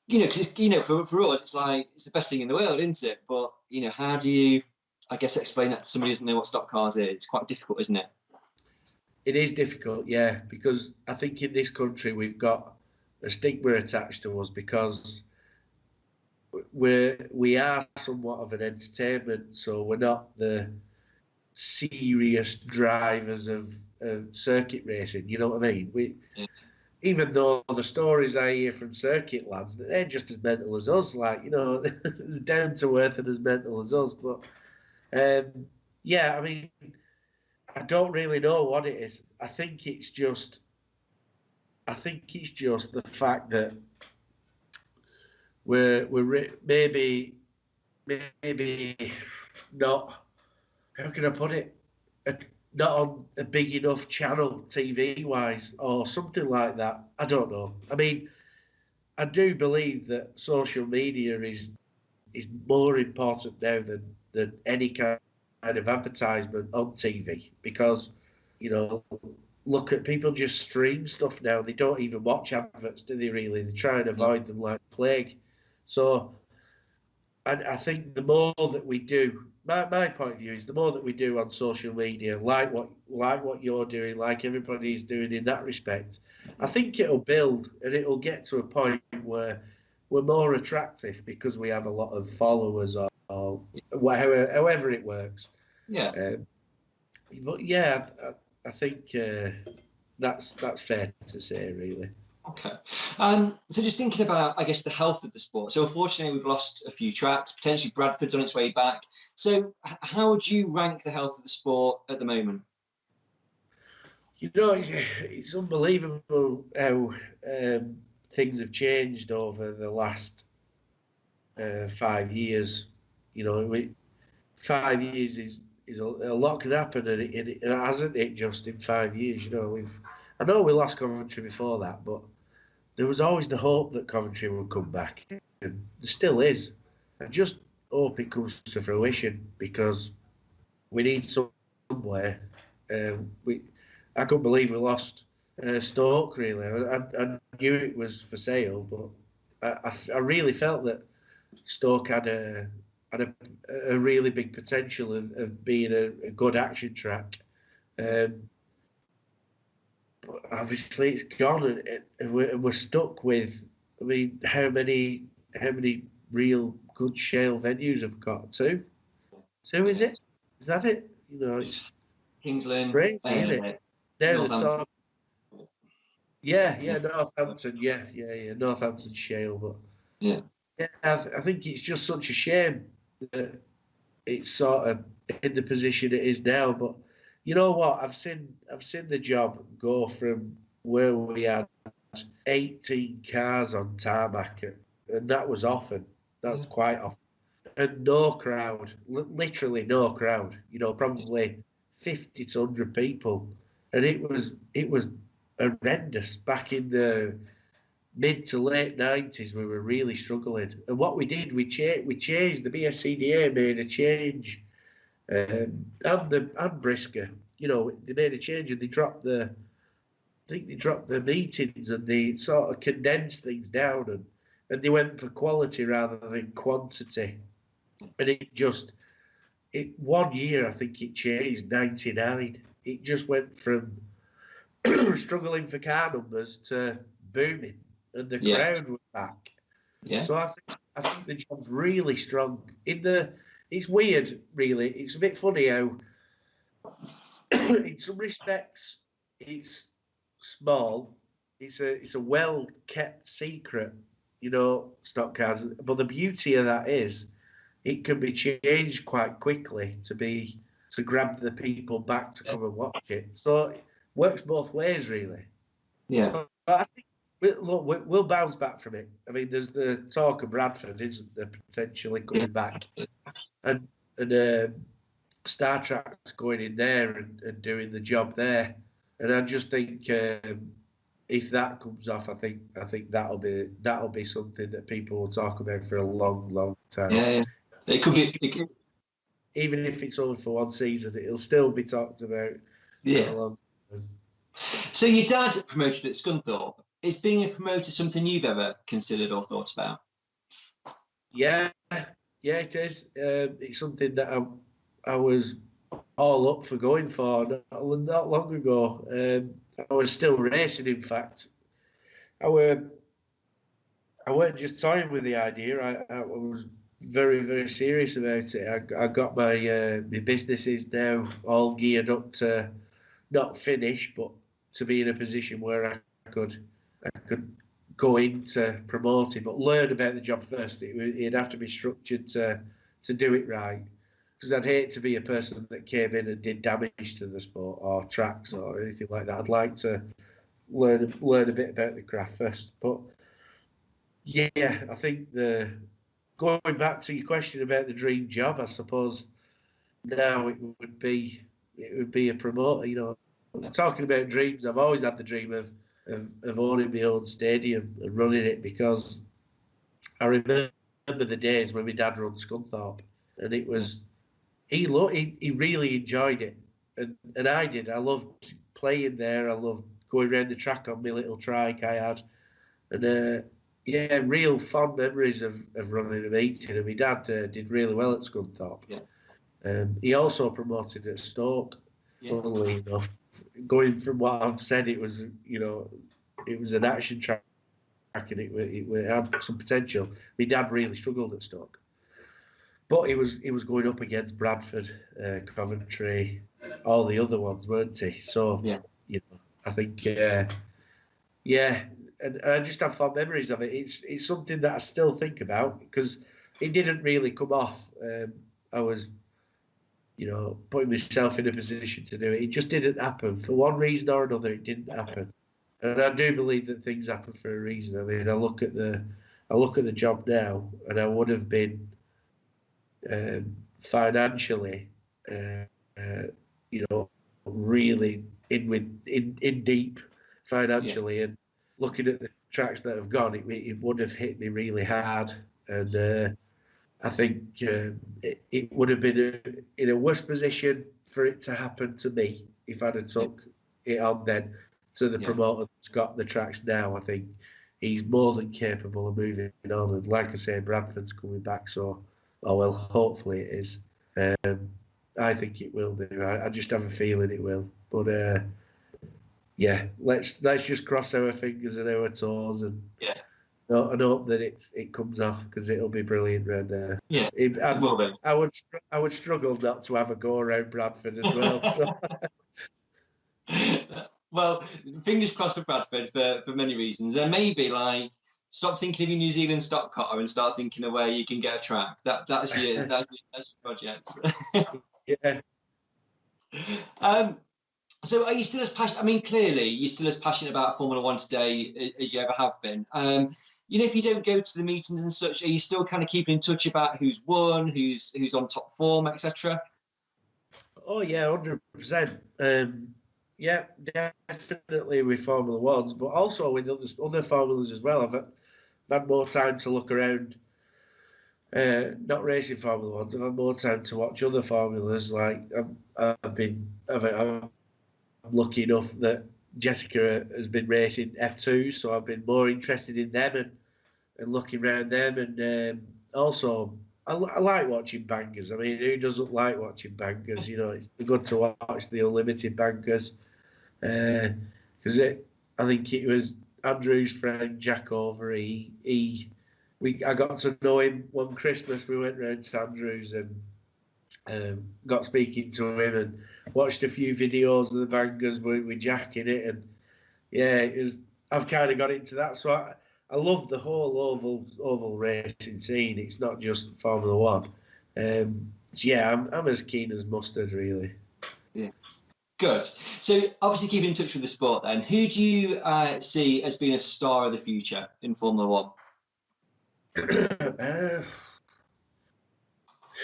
because for us it's like it's the best thing in the world, isn't it? But how do you, I guess, explain that to somebody who doesn't know what stock cars is? It's quite difficult, isn't it? It is difficult, yeah, because I think in this country we've got a stigma attached to us because we are somewhat of an entertainment, so we're not the serious drivers of circuit racing. You know what I mean? Even though the stories I hear from circuit lads, they're just as mental as us. Like as down to earth and as mental as us. But yeah, I mean, I don't really know what it is. I think it's just the fact that we're maybe not. How can I put it? Not on a big enough channel TV wise or something like that. I don't know. I mean, I do believe that social media is more important now than any kind of advertisement on TV because look at people just stream stuff now. They don't even watch adverts, do they? Really, they try and avoid them like plague. So, and I think the more that we do, my point of view is the more that we do on social media, like what you're doing, like everybody's doing in that respect, I think it'll build and it'll get to a point where we're more attractive because we have a lot of followers or however it works. Yeah. But yeah, I think that's fair to say, really. Okay. So just thinking about, I guess, the health of the sport. So unfortunately, we've lost a few tracks. Potentially, Bradford's on its way back. So how would you rank the health of the sport at the moment? It's unbelievable how things have changed over the last 5 years. 5 years is a lot can happen, and it hasn't it just in 5 years. I know we lost Coventry before that, but there was always the hope that Coventry would come back, and there still is. I just hope it comes to fruition because we need somewhere. I couldn't believe we lost Stoke. Really, I knew it was for sale, but I really felt that Stoke had a really big potential of being a good action track. But obviously it's gone, and we're stuck with. I mean, how many real good shale venues have got? Two is it? Is that it? It's Kings Lynn, crazy, isn't it? Now the Northampton. top. Yeah, Northampton, yeah, Northampton shale, but Yeah. I think it's just such a shame that it's sort of in the position it is now. But you know what? I've seen the job go from where we had 18 cars on tarmac, and that was often. That's quite often, and no crowd, literally no crowd. Probably 50 to 100 people, and it was horrendous back in the mid to late 90s. We were really struggling, and what we did, we changed. The BSCDA made a change, and Brisker, they made a change, and I think they dropped the meetings, and they sort of condensed things down, and they went for quality rather than quantity, and it 1 year I think it changed. 99, it just went from struggling for car numbers to booming, and the crowd was back. Yeah. So I think the job's really strong. It's weird, really. It's a bit funny how, in some respects, it's small. It's a well kept secret, stock cars. But the beauty of that is, it can be changed quite quickly to grab the people back to come and watch it. So it works both ways, really. Yeah. So I think we'll bounce back from it. I mean, there's the talk of Bradford, isn't there, potentially coming back, and Star Trek's going in there and doing the job there. And I just think if that comes off, I think that'll be something that people will talk about for a long time. Yeah, it could be. It could, Even if it's only for one season, it'll still be talked about for a long time. So your dad promoted at Scunthorpe. Is being a promoter something you've ever considered or thought about? Yeah, it is. It's something that I was all up for going for not long ago. I was still racing, in fact. I weren't just toying with the idea. I was very serious about it. I got my businesses now all geared up to not finish, but to be in a position where I could go into promoting, but learn about the job first. It'd have to be structured to do it right. Because I'd hate to be a person that came in and did damage to the sport or tracks or anything like that. I'd like to learn a bit about the craft first. But yeah, I think going back to your question about the dream job, I suppose now it would be a promoter. You know, talking about dreams, I've always had the dream of owning my own stadium and running it, because I remember the days when my dad run Scunthorpe, and it was he really enjoyed it, and I did. I loved playing there. I loved going around the track on my little trike I had, and yeah, real fond memories of running a meeting. And my dad did really well at Scunthorpe. Yeah. He also promoted at Stoke, funnily enough. Going from what I've said, it was it was an action track, and it had some potential. My dad really struggled at Stoke, but he was going up against Bradford, Coventry, all the other ones, weren't he? So I think yeah, and I just have fond memories of it. It's something that I still think about, because it didn't really come off. I was putting myself in a position to do it. It just didn't happen for one reason or another. It didn't happen, and I do believe that things happen for a reason. I mean, I look at the job now, and I would have been financially, really in deep financially, and looking at the tracks that have gone, it would have hit me really hard, and I think it would have been in a worse position for it to happen to me if I'd have took it on then to the promoter that's got the tracks now. I think he's more than capable of moving on. And like I say, Bradford's coming back, so, well, hopefully it is. I think it will do. I just have a feeling it will. But yeah, let's just cross our fingers and our toes and hope that it comes off, because it'll be brilliant round there. Yeah, it will be. I would struggle not to have a go around Bradford as well. So. Well, fingers crossed for Bradford for many reasons. There may be stop thinking of your New Zealand stock car and start thinking of where you can get a track. That's your project. Yeah. So are you still as passionate? I mean, clearly you're still as passionate about Formula One today as you ever have been. If you don't go to the meetings and such, are you still kind of keeping in touch about who's won, who's on top form, etc.? Oh yeah, 100%. Yeah, definitely with Formula Ones, but also with other formulas as well. I've had more time to look around. Not racing Formula Ones. I've had more time to watch other formulas. Like I'm lucky enough that Jessica has been racing F2, so I've been more interested in them and looking around them. And also, I like watching bankers. I mean, who doesn't like watching bankers? It's good to watch the unlimited bankers, because I think it was Andrew's friend Jack Over. I got to know him one Christmas. We went round to Andrew's and got speaking to him and watched a few videos of the bangers with Jack in it, and yeah, I've kind of got into that. So I love the whole oval racing scene. It's not just Formula One. So yeah, I'm as keen as mustard, really. Yeah. Good. So obviously keep in touch with the sport then. Who do you see as being a star of the future in Formula One?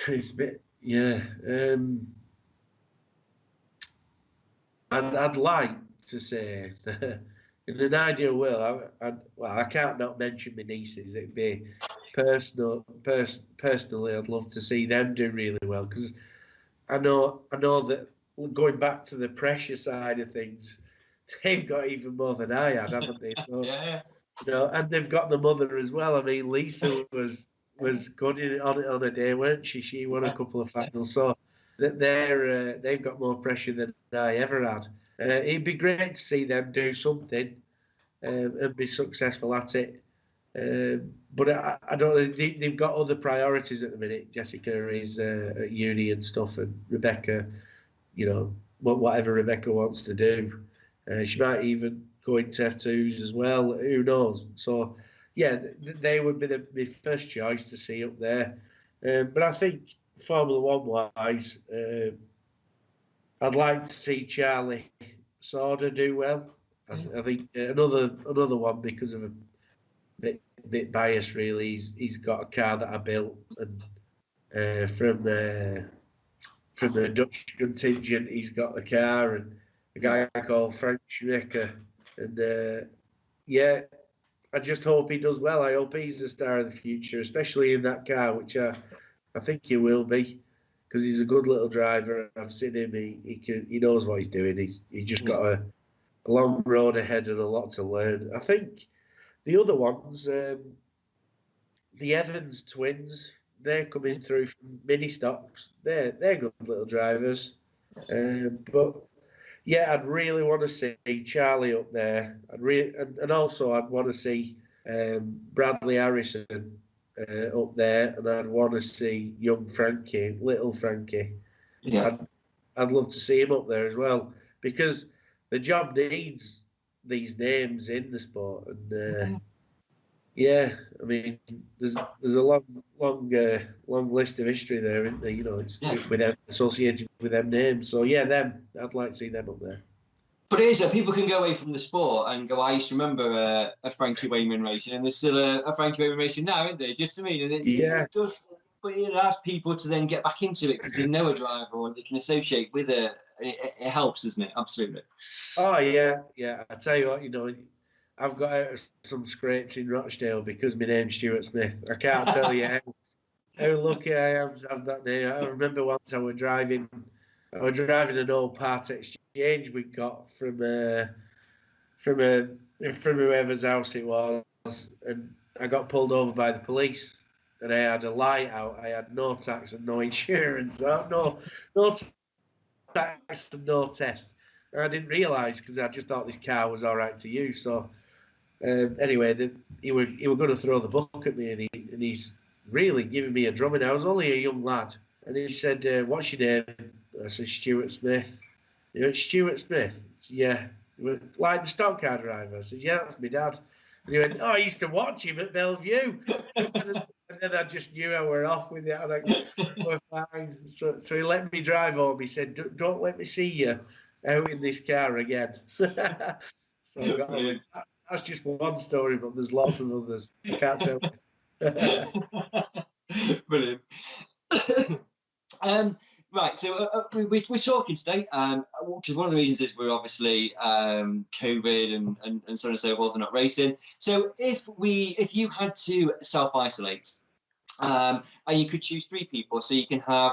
It's a bit, yeah. I'd like to say that In an ideal world, I can't not mention my nieces. It'd be personally, I'd love to see them do really well because I know that going back to the pressure side of things, they've got even more than I had, haven't they? So Yeah. and they've got the mother as well. I mean, Lisa was good on it on a day, weren't she? She won a couple of finals, so that they've got more pressure than I ever had. It'd be great to see them do something and be successful at it. But I don't know. They've got other priorities at the minute. Jessica is at uni and stuff, and Rebecca, whatever Rebecca wants to do. She might even go into F2s as well. Who knows? So, yeah, they would be my first choice to see up there. But I think Formula One wise, I'd like to see Charlie Sorda do well. I think another one because of a bit biased really. He's got a car that I built and from the Dutch contingent, he's got the car and a guy called Frank Schmecker. And yeah, I just hope he does well. I hope he's the star of the future, especially in that car, which I think he will be, because he's a good little driver. I've seen him. He knows what he's doing. He's just got a long road ahead and a lot to learn. I think the other ones, the Evans twins, they're coming through from mini stocks. They're good little drivers. But yeah, I'd really want to see Charlie up there. And also I'd want to see Bradley Harrison up there, and I'd want to see young Frankie, little Frankie. Yeah. I'd love to see him up there as well because the job needs these names in the sport. And yeah, I mean, there's a long list of history there, isn't there? It's with them associated with them names. So yeah, I'd like to see them up there. But it is that people can go away from the sport and go, I used to remember a Frankie Wayman racing, and there's still a Frankie Wayman racing now, isn't there? Just I mean, and it does, but it allows people to then get back into it because they know a driver or they can associate with it. It helps, doesn't it? Absolutely. Oh yeah. I tell you what, I've got out of some scrapes in Rochdale because my name's Stuart Smith. I can't tell you how lucky I am to have that name. I remember once I was driving an old part exchange we got from whoever's house it was, and I got pulled over by the police, and I had a light out. I had no tax and no insurance, no tax and no test. And I didn't realise because I just thought this car was all right to use. So anyway, he were going to throw the book at me, and he's really giving me a drumming. I was only a young lad, and he said, "What's your name?" I said, "Stuart Smith." He went, "Stuart Smith?" Yeah. He went, "Like the stock car driver?" I said, "Yeah, that's my dad." And he went, "Oh, I used to watch him at Bellevue." And then I just knew I were off with it. And we're fine. So he let me drive home. He said, "Don't let me see you out in this car again." So I got on. That's just one story, but there's lots of others. I can't tell you. Brilliant. Right, so we're talking today because one of the reasons is we're obviously COVID and so on and so forth and not racing. So if you had to self-isolate and you could choose 3 people, so you can have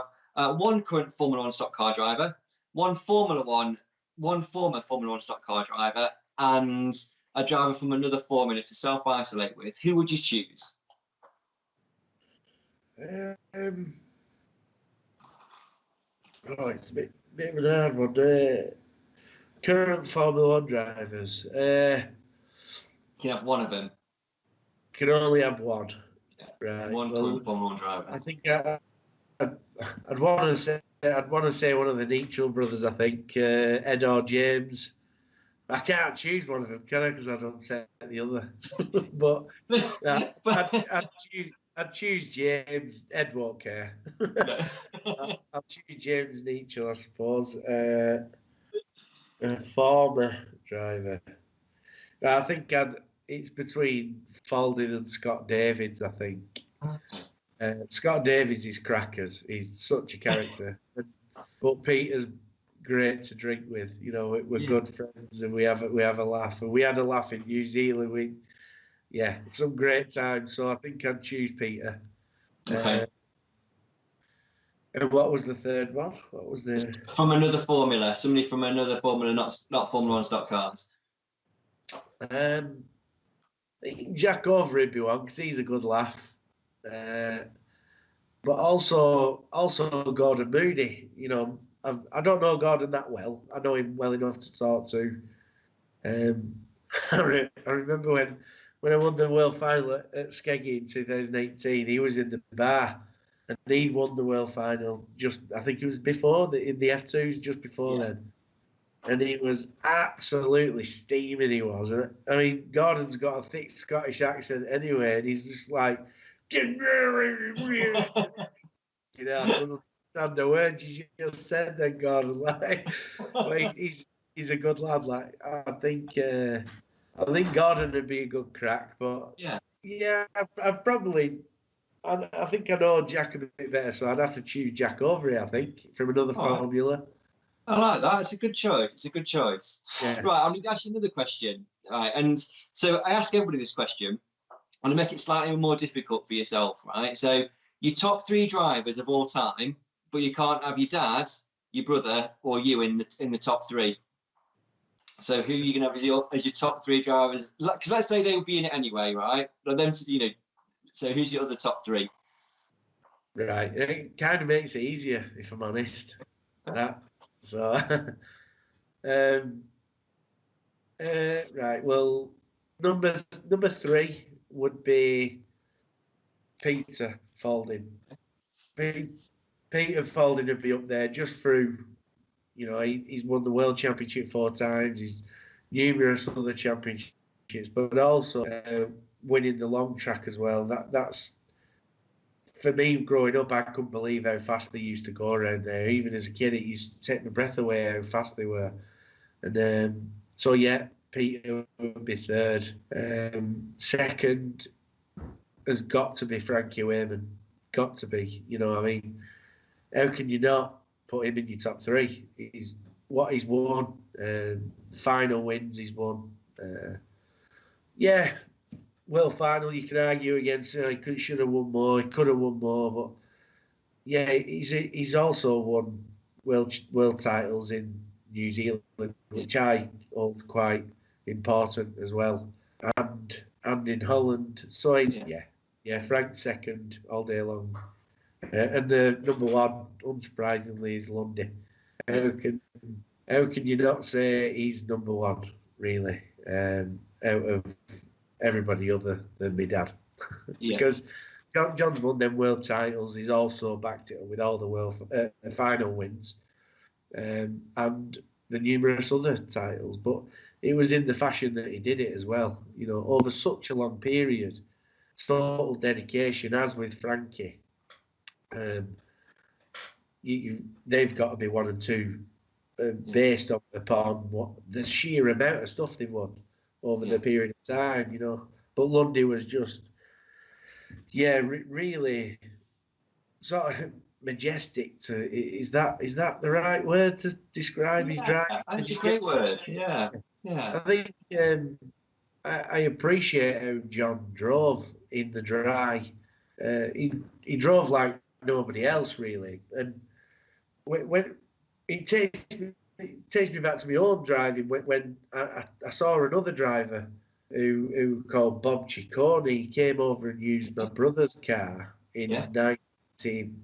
one current Formula One stock car driver, one former Formula One stock car driver, and a driver from another formula to self-isolate with, who would you choose? It's a bit of an hard one. Current Formula One drivers. You can have one of them. Can only have one. Yeah. Right. One current Formula One driver. I think I'd want to say one of the Neachel brothers. I think Ed or James. I can't choose one of them, can I? Because I don't set the other. But I'd choose James. Ed won't care. I'll choose James Neachel, I suppose. A former driver. I think it's between Falding and Scott Davids, I think. Scott Davids is crackers. He's such a character. But Peter's great to drink with. You know, we're Yeah. good friends, and we have a laugh. And we had a laugh in New Zealand. Yeah, some great times. So I think I'd choose Peter. Okay. And what was the third one? What was the From another formula, somebody from another formula, not Formula One stock cars. I think Jack Overy be one because he's a good laugh. But also Gordon Mooney. You know, I don't know Gordon that well. I know him well enough to talk to. I remember when I won the world final at Skeggy in 2018. He was in the bar, and he won the world final. I think it was before in the F2s, just before then. And he was absolutely steaming. He was. And, I mean, Gordon's got a thick Scottish accent anyway, and he's just like, you know, I couldn't understand the words you just said. Then Gordon, like he's a good lad. Like I think Gordon would be a good crack, but yeah, I think I know Jack a bit better, so I'd have to choose Jack Overy. I think from another formula. I like that. It's a good choice. It's a good choice. Yeah. Right, I'm going to ask you another question. Right, and so I ask everybody this question. I'm going to make it slightly more difficult for yourself, right? So your top 3 drivers of all time, but you can't have your dad, your brother, or you in the top 3. So who are you going to have as your top 3 drivers? Because let's say they would be in it anyway, right? But then, so who's your other top 3? Right, it kind of makes it easier if I'm honest. So, right. Well, number 3 would be Peter Falding. Peter Falding would be up there just through, you know, he's won the World Championship 4 times. He's numerous other championships, but also winning the long track as well. That's for me growing up. I couldn't believe how fast they used to go around there. Even as a kid, it used to take my breath away how fast they were. And so yeah, Peter would be 3rd. Second has got to be Frankie Wayman. Got to be. You know, I mean, how can you not put him in your top 3? He's won. Final wins he's won. Yeah, world final you can argue against. He should have won more. He could have won more, but yeah, he's also won world titles in New Zealand, which I hold quite important as well, and in Holland. So yeah, Frank 2nd all day long, and the number 1, unsurprisingly, is Lundy. How can you not say he's number 1? Really, out of everybody other than my dad, because John's won them world titles. He's also backed it up with all the final wins, and the numerous other titles. But it was in the fashion that he did it as well. You know, over such a long period, total dedication. As with Frankie, they've got to be 1 and 2, based upon what the sheer amount of stuff they've won over the period of time. You know, but Lundy was just. Yeah, really sort of majestic. Is that the right word to describe his drive? That's a great word. Yeah. I think I appreciate how John drove in the dry. He drove like nobody else really, and when it takes me back to my own driving when I saw another driver who called Bob Ciccone. He came over and used my brother's car in 19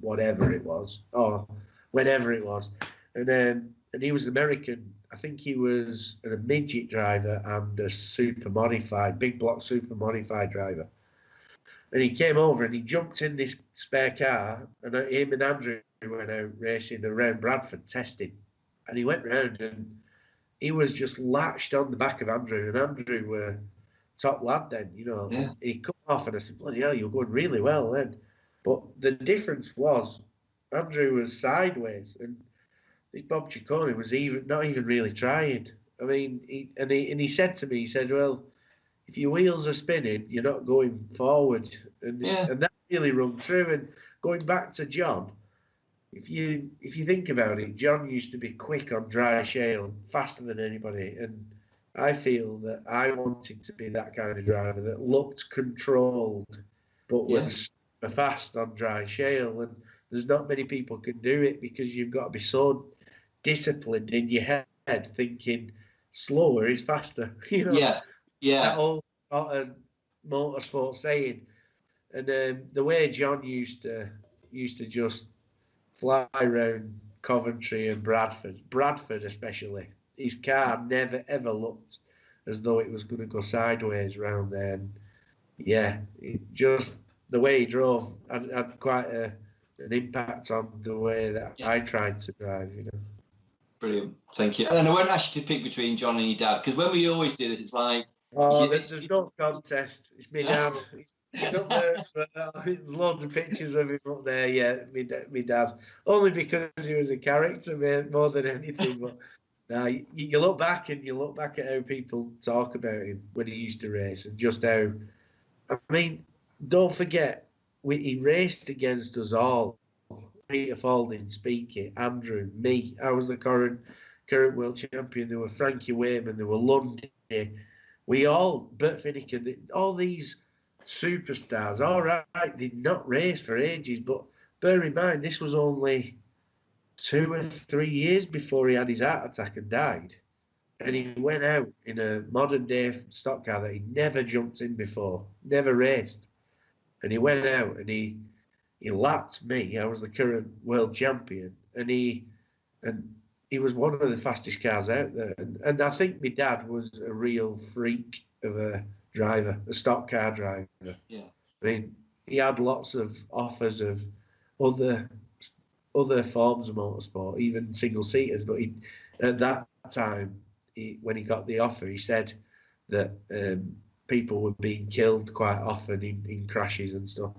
whatever it was, or whenever it was, and he was American. I think he was a midget driver and a super modified, big block super modified driver. And he came over and he jumped in this spare car, and him and Andrew went out racing around Bradford testing. And he went round and he was just latched on the back of Andrew, and Andrew were top lad then, you know. Yeah. He come off and I said, bloody hell, you're going really well then. But the difference was Andrew was sideways and this Bob Ciccone was not even really trying. I mean, he said to me, he said, well, if your wheels are spinning, you're not going forward. And that really rung true. And going back to John, if you think about it, John used to be quick on dry shale, faster than anybody, and I feel that I wanted to be that kind of driver that looked controlled, but Yeah. was fast on dry shale. And there's not many people can do it because you've got to be so disciplined in your head, thinking slower is faster. You know, Yeah. Yeah. that old sort of motorsport saying. And the way John used to just fly around Coventry and Bradford especially, his car never ever looked as though it was going to go sideways round there. And yeah, just the way he drove had quite an impact on the way that Yeah. I tried to drive. You know. Brilliant. Thank you. And I won't ask you to pick between John and your dad, because when we always do this, it's like. Oh, there's no contest. It's my dad. He's up there. But, there's loads of pictures of him up there. Yeah, my dad. Only because he was a character, man, more than anything. But now you look back and you look back at how people talk about him when he used to race, and just how. I mean, don't forget, he raced against us all. Peter Falding, Speaky, Andrew, me. I was the current world champion. There were Frankie Wayman. There were Lund. We all, Bert Finnegan, all these superstars, all right, they'd not raced for ages, but bear in mind, this was only 2 or 3 years before he had his heart attack and died. And he went out in a modern day stock car that he'd never jumped in before, never raced. And he went out and he lapped me. I was the current world champion. And he was one of the fastest cars out there. And I think my dad was a real freak of a driver, a stock car driver. Yeah. I mean, he had lots of offers of other forms of motorsport, even single seaters. But at that time, when he got the offer, he said that people were being killed quite often in crashes and stuff.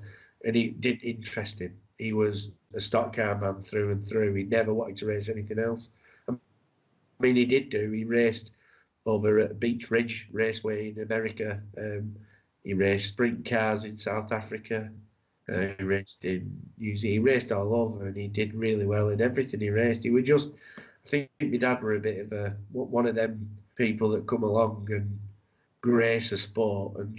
And he didn't interest him. He was a stock car man through and through. He never wanted to race anything else. I mean, he did do. He raced over at Beach Ridge Raceway in America. He raced sprint cars in South Africa. He raced in New Zealand. He raced all over, and he did really well in everything he raced. He was just, I think my dad were a bit of one of them people that come along and grace a sport, and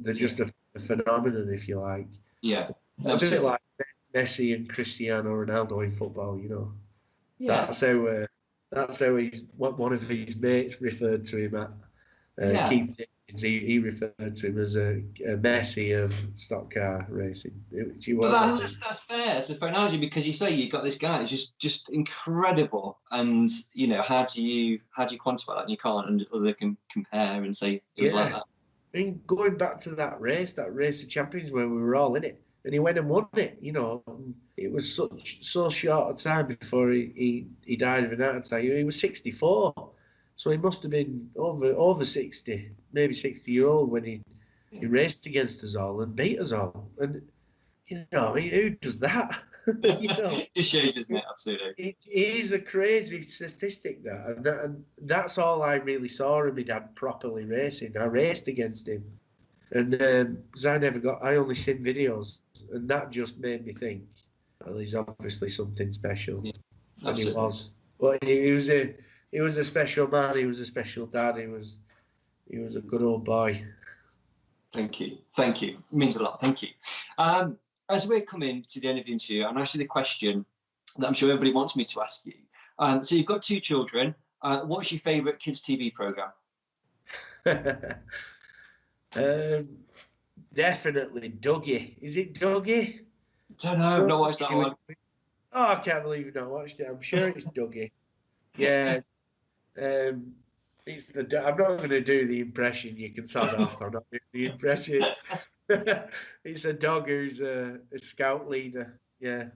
they're just a phenomenon, if you like. Yeah. A bit like Messi and Cristiano Ronaldo in football, you know. Yeah. That's how he's one of his mates referred to him at. Keith Dickens, he referred to him as a Messi of stock car racing. But that's fair. It's a fair analogy, because you say you've got this guy that's just incredible, and you know, how do you quantify that? And you can't, and other can compare and say it was like that. I mean, going back to that race of champions where we were all in it, and he went and won it. You know, it was so short a time before he died of an heart attack. He was 64, so he must have been over 60, maybe 60-year-old when he raced against us all and beat us all. And you know, I mean, who does that? You know, it shows, isn't it? Absolutely. It is a crazy statistic, and that's all I really saw of my dad properly racing. I raced against him, and because I only seen videos, and that just made me think, well, he's obviously something special, and he was. But he was a special man. He was a special dad. He was a good old boy. Thank you. It means a lot. Thank you. As we're coming to the end of the interview, I'm actually the question that I'm sure everybody wants me to ask you. So you've got 2 children. What's your favourite kids' TV programme? Definitely Dougie. Is it Dougie? Don't know. I've not watched that one. Oh, I can't believe you've not watched it. I'm sure it's Dougie. Yeah. It's I'm not going to do the impression. You can sod off. I'm not doing the impression. It's a dog who's a scout leader. Yeah,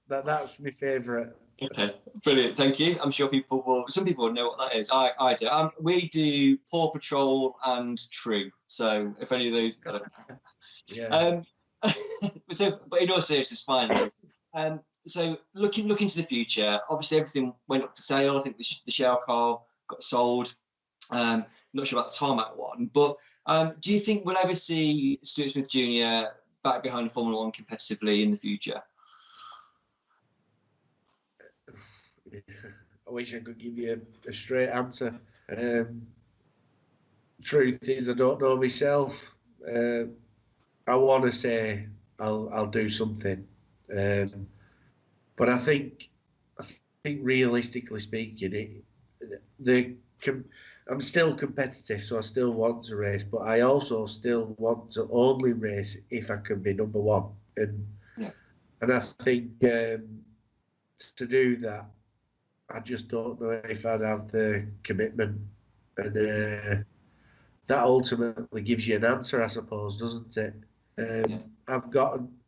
that's my favourite. Okay, brilliant. Thank you. I'm sure some people will know what that is. I do. We do Paw Patrol and True. So if any of those, I don't know. Yeah. But in all seriousness, finally. So looking to the future, obviously everything went up for sale. I think the shell car got sold. Not sure about the tarmac one, but do you think we'll ever see Stuart Smith Jr. back behind Formula One competitively in the future? I wish I could give you a straight answer. Truth is, I don't know myself. I want to say I'll do something, but I think realistically speaking, I'm still competitive, so I still want to race, but I also still want to only race if I can be number one, and Yeah. and I think to do that, I just don't know if I'd have the commitment, and that ultimately gives you an answer, I suppose, doesn't it? Yeah.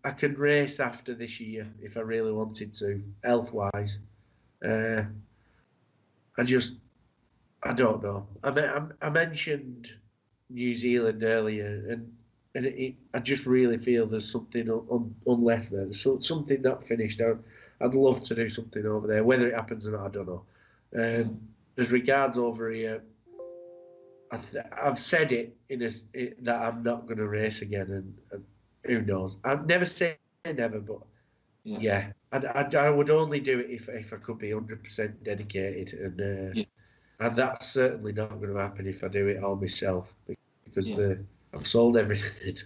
I can race after this year if I really wanted to, health-wise. I don't know. I mentioned New Zealand earlier, and I just really feel there's something unleft there. There's something not finished. I'd love to do something over there. Whether it happens or not, I don't know. As regards over here, I've said it that I'm not going to race again, and who knows? I've never said never, but yeah, I would only do it if I could be 100% dedicated, and that's certainly not going to happen if I do it all myself, because I've sold everything.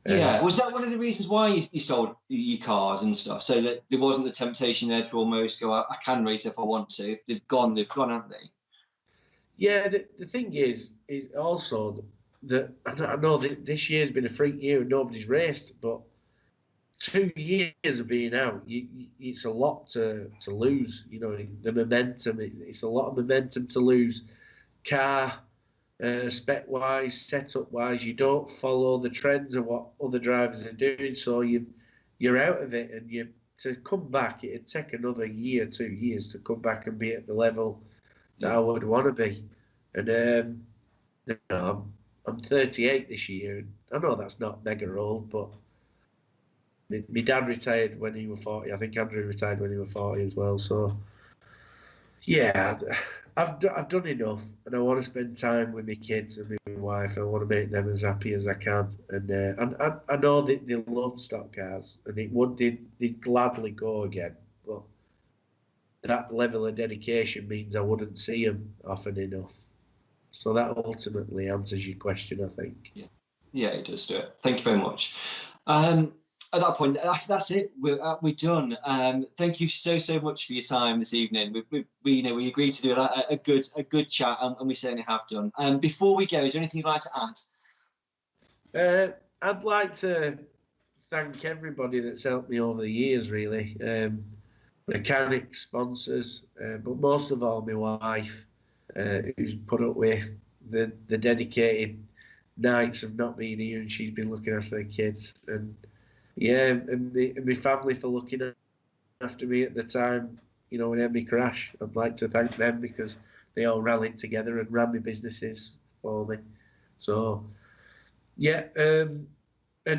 Yeah, was that one of the reasons why you sold your cars and stuff, so that there wasn't the temptation there to almost go, I can race if I want to. If they've gone, haven't they? Yeah, the thing is also that I know that this year's been a freak year and nobody's raced, but 2 years of being out, it's a lot to lose. You know, the momentum. It's a lot of momentum to lose. Car, spec wise, setup wise, you don't follow the trends of what other drivers are doing, so you're out of it, and to come back, it'd take another year, 2 years to come back and be at the level that I would want to be. And you know, I'm 38 this year, and I know that's not mega old, but my dad retired when he was 40. I think Andrew retired when he was 40 as well. So yeah, I've done enough, and I want to spend time with my kids and my wife. I want to make them as happy as I can, and I know that they love stock cars, and they'd gladly go again, but that level of dedication means I wouldn't see them often enough. So that ultimately answers your question, I think. Yeah, it does, Stuart. Thank you very much. At that point, that's it. We're done. Thank you so much for your time this evening. We agreed to do a good chat, and we certainly have done. Before we go, is there anything you'd like to add? I'd like to thank everybody that's helped me over the years, really. Mechanics, sponsors, but most of all, my wife, who's put up with the dedicated nights of not being here, and she's been looking after the kids, and my family for looking after me at the time, when I had my crash. I'd like to thank them because they all rallied together and ran my businesses for me. So, yeah, and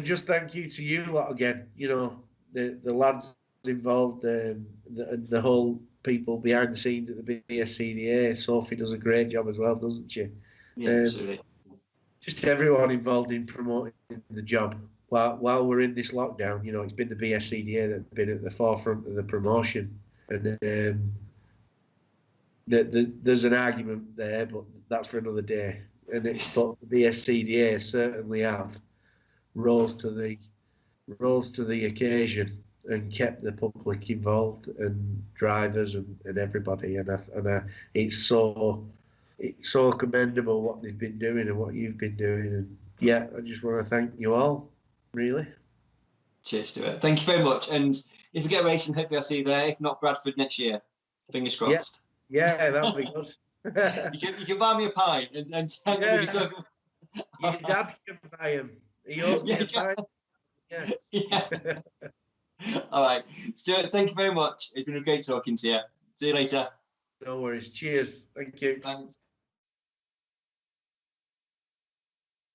just thank you to you lot again. The lads involved, the whole people behind the scenes at the BSCDA. Sophie does a great job as well, doesn't she? Yeah, absolutely. Just everyone involved in promoting the job. While we're in this lockdown, it's been the BSCDA that's been at the forefront of the promotion, and there's an argument there, but that's for another day. But the BSCDA certainly have rose to the occasion and kept the public involved, and drivers and everybody, and it's so commendable what they've been doing and what you've been doing, and yeah, I just want to thank you all, really. Cheers, Stuart. Thank you very much. And if we get racing, hopefully I'll see you there. If not, Bradford next year. Fingers crossed. Yeah, that'll be good. you can buy me a pie and tell me when you talk. Your dad can buy him. He owes me a pie. Yeah. All right. Stuart, thank you very much. It's been a great talking to you. See you later. No worries. Cheers. Thank you. Thanks.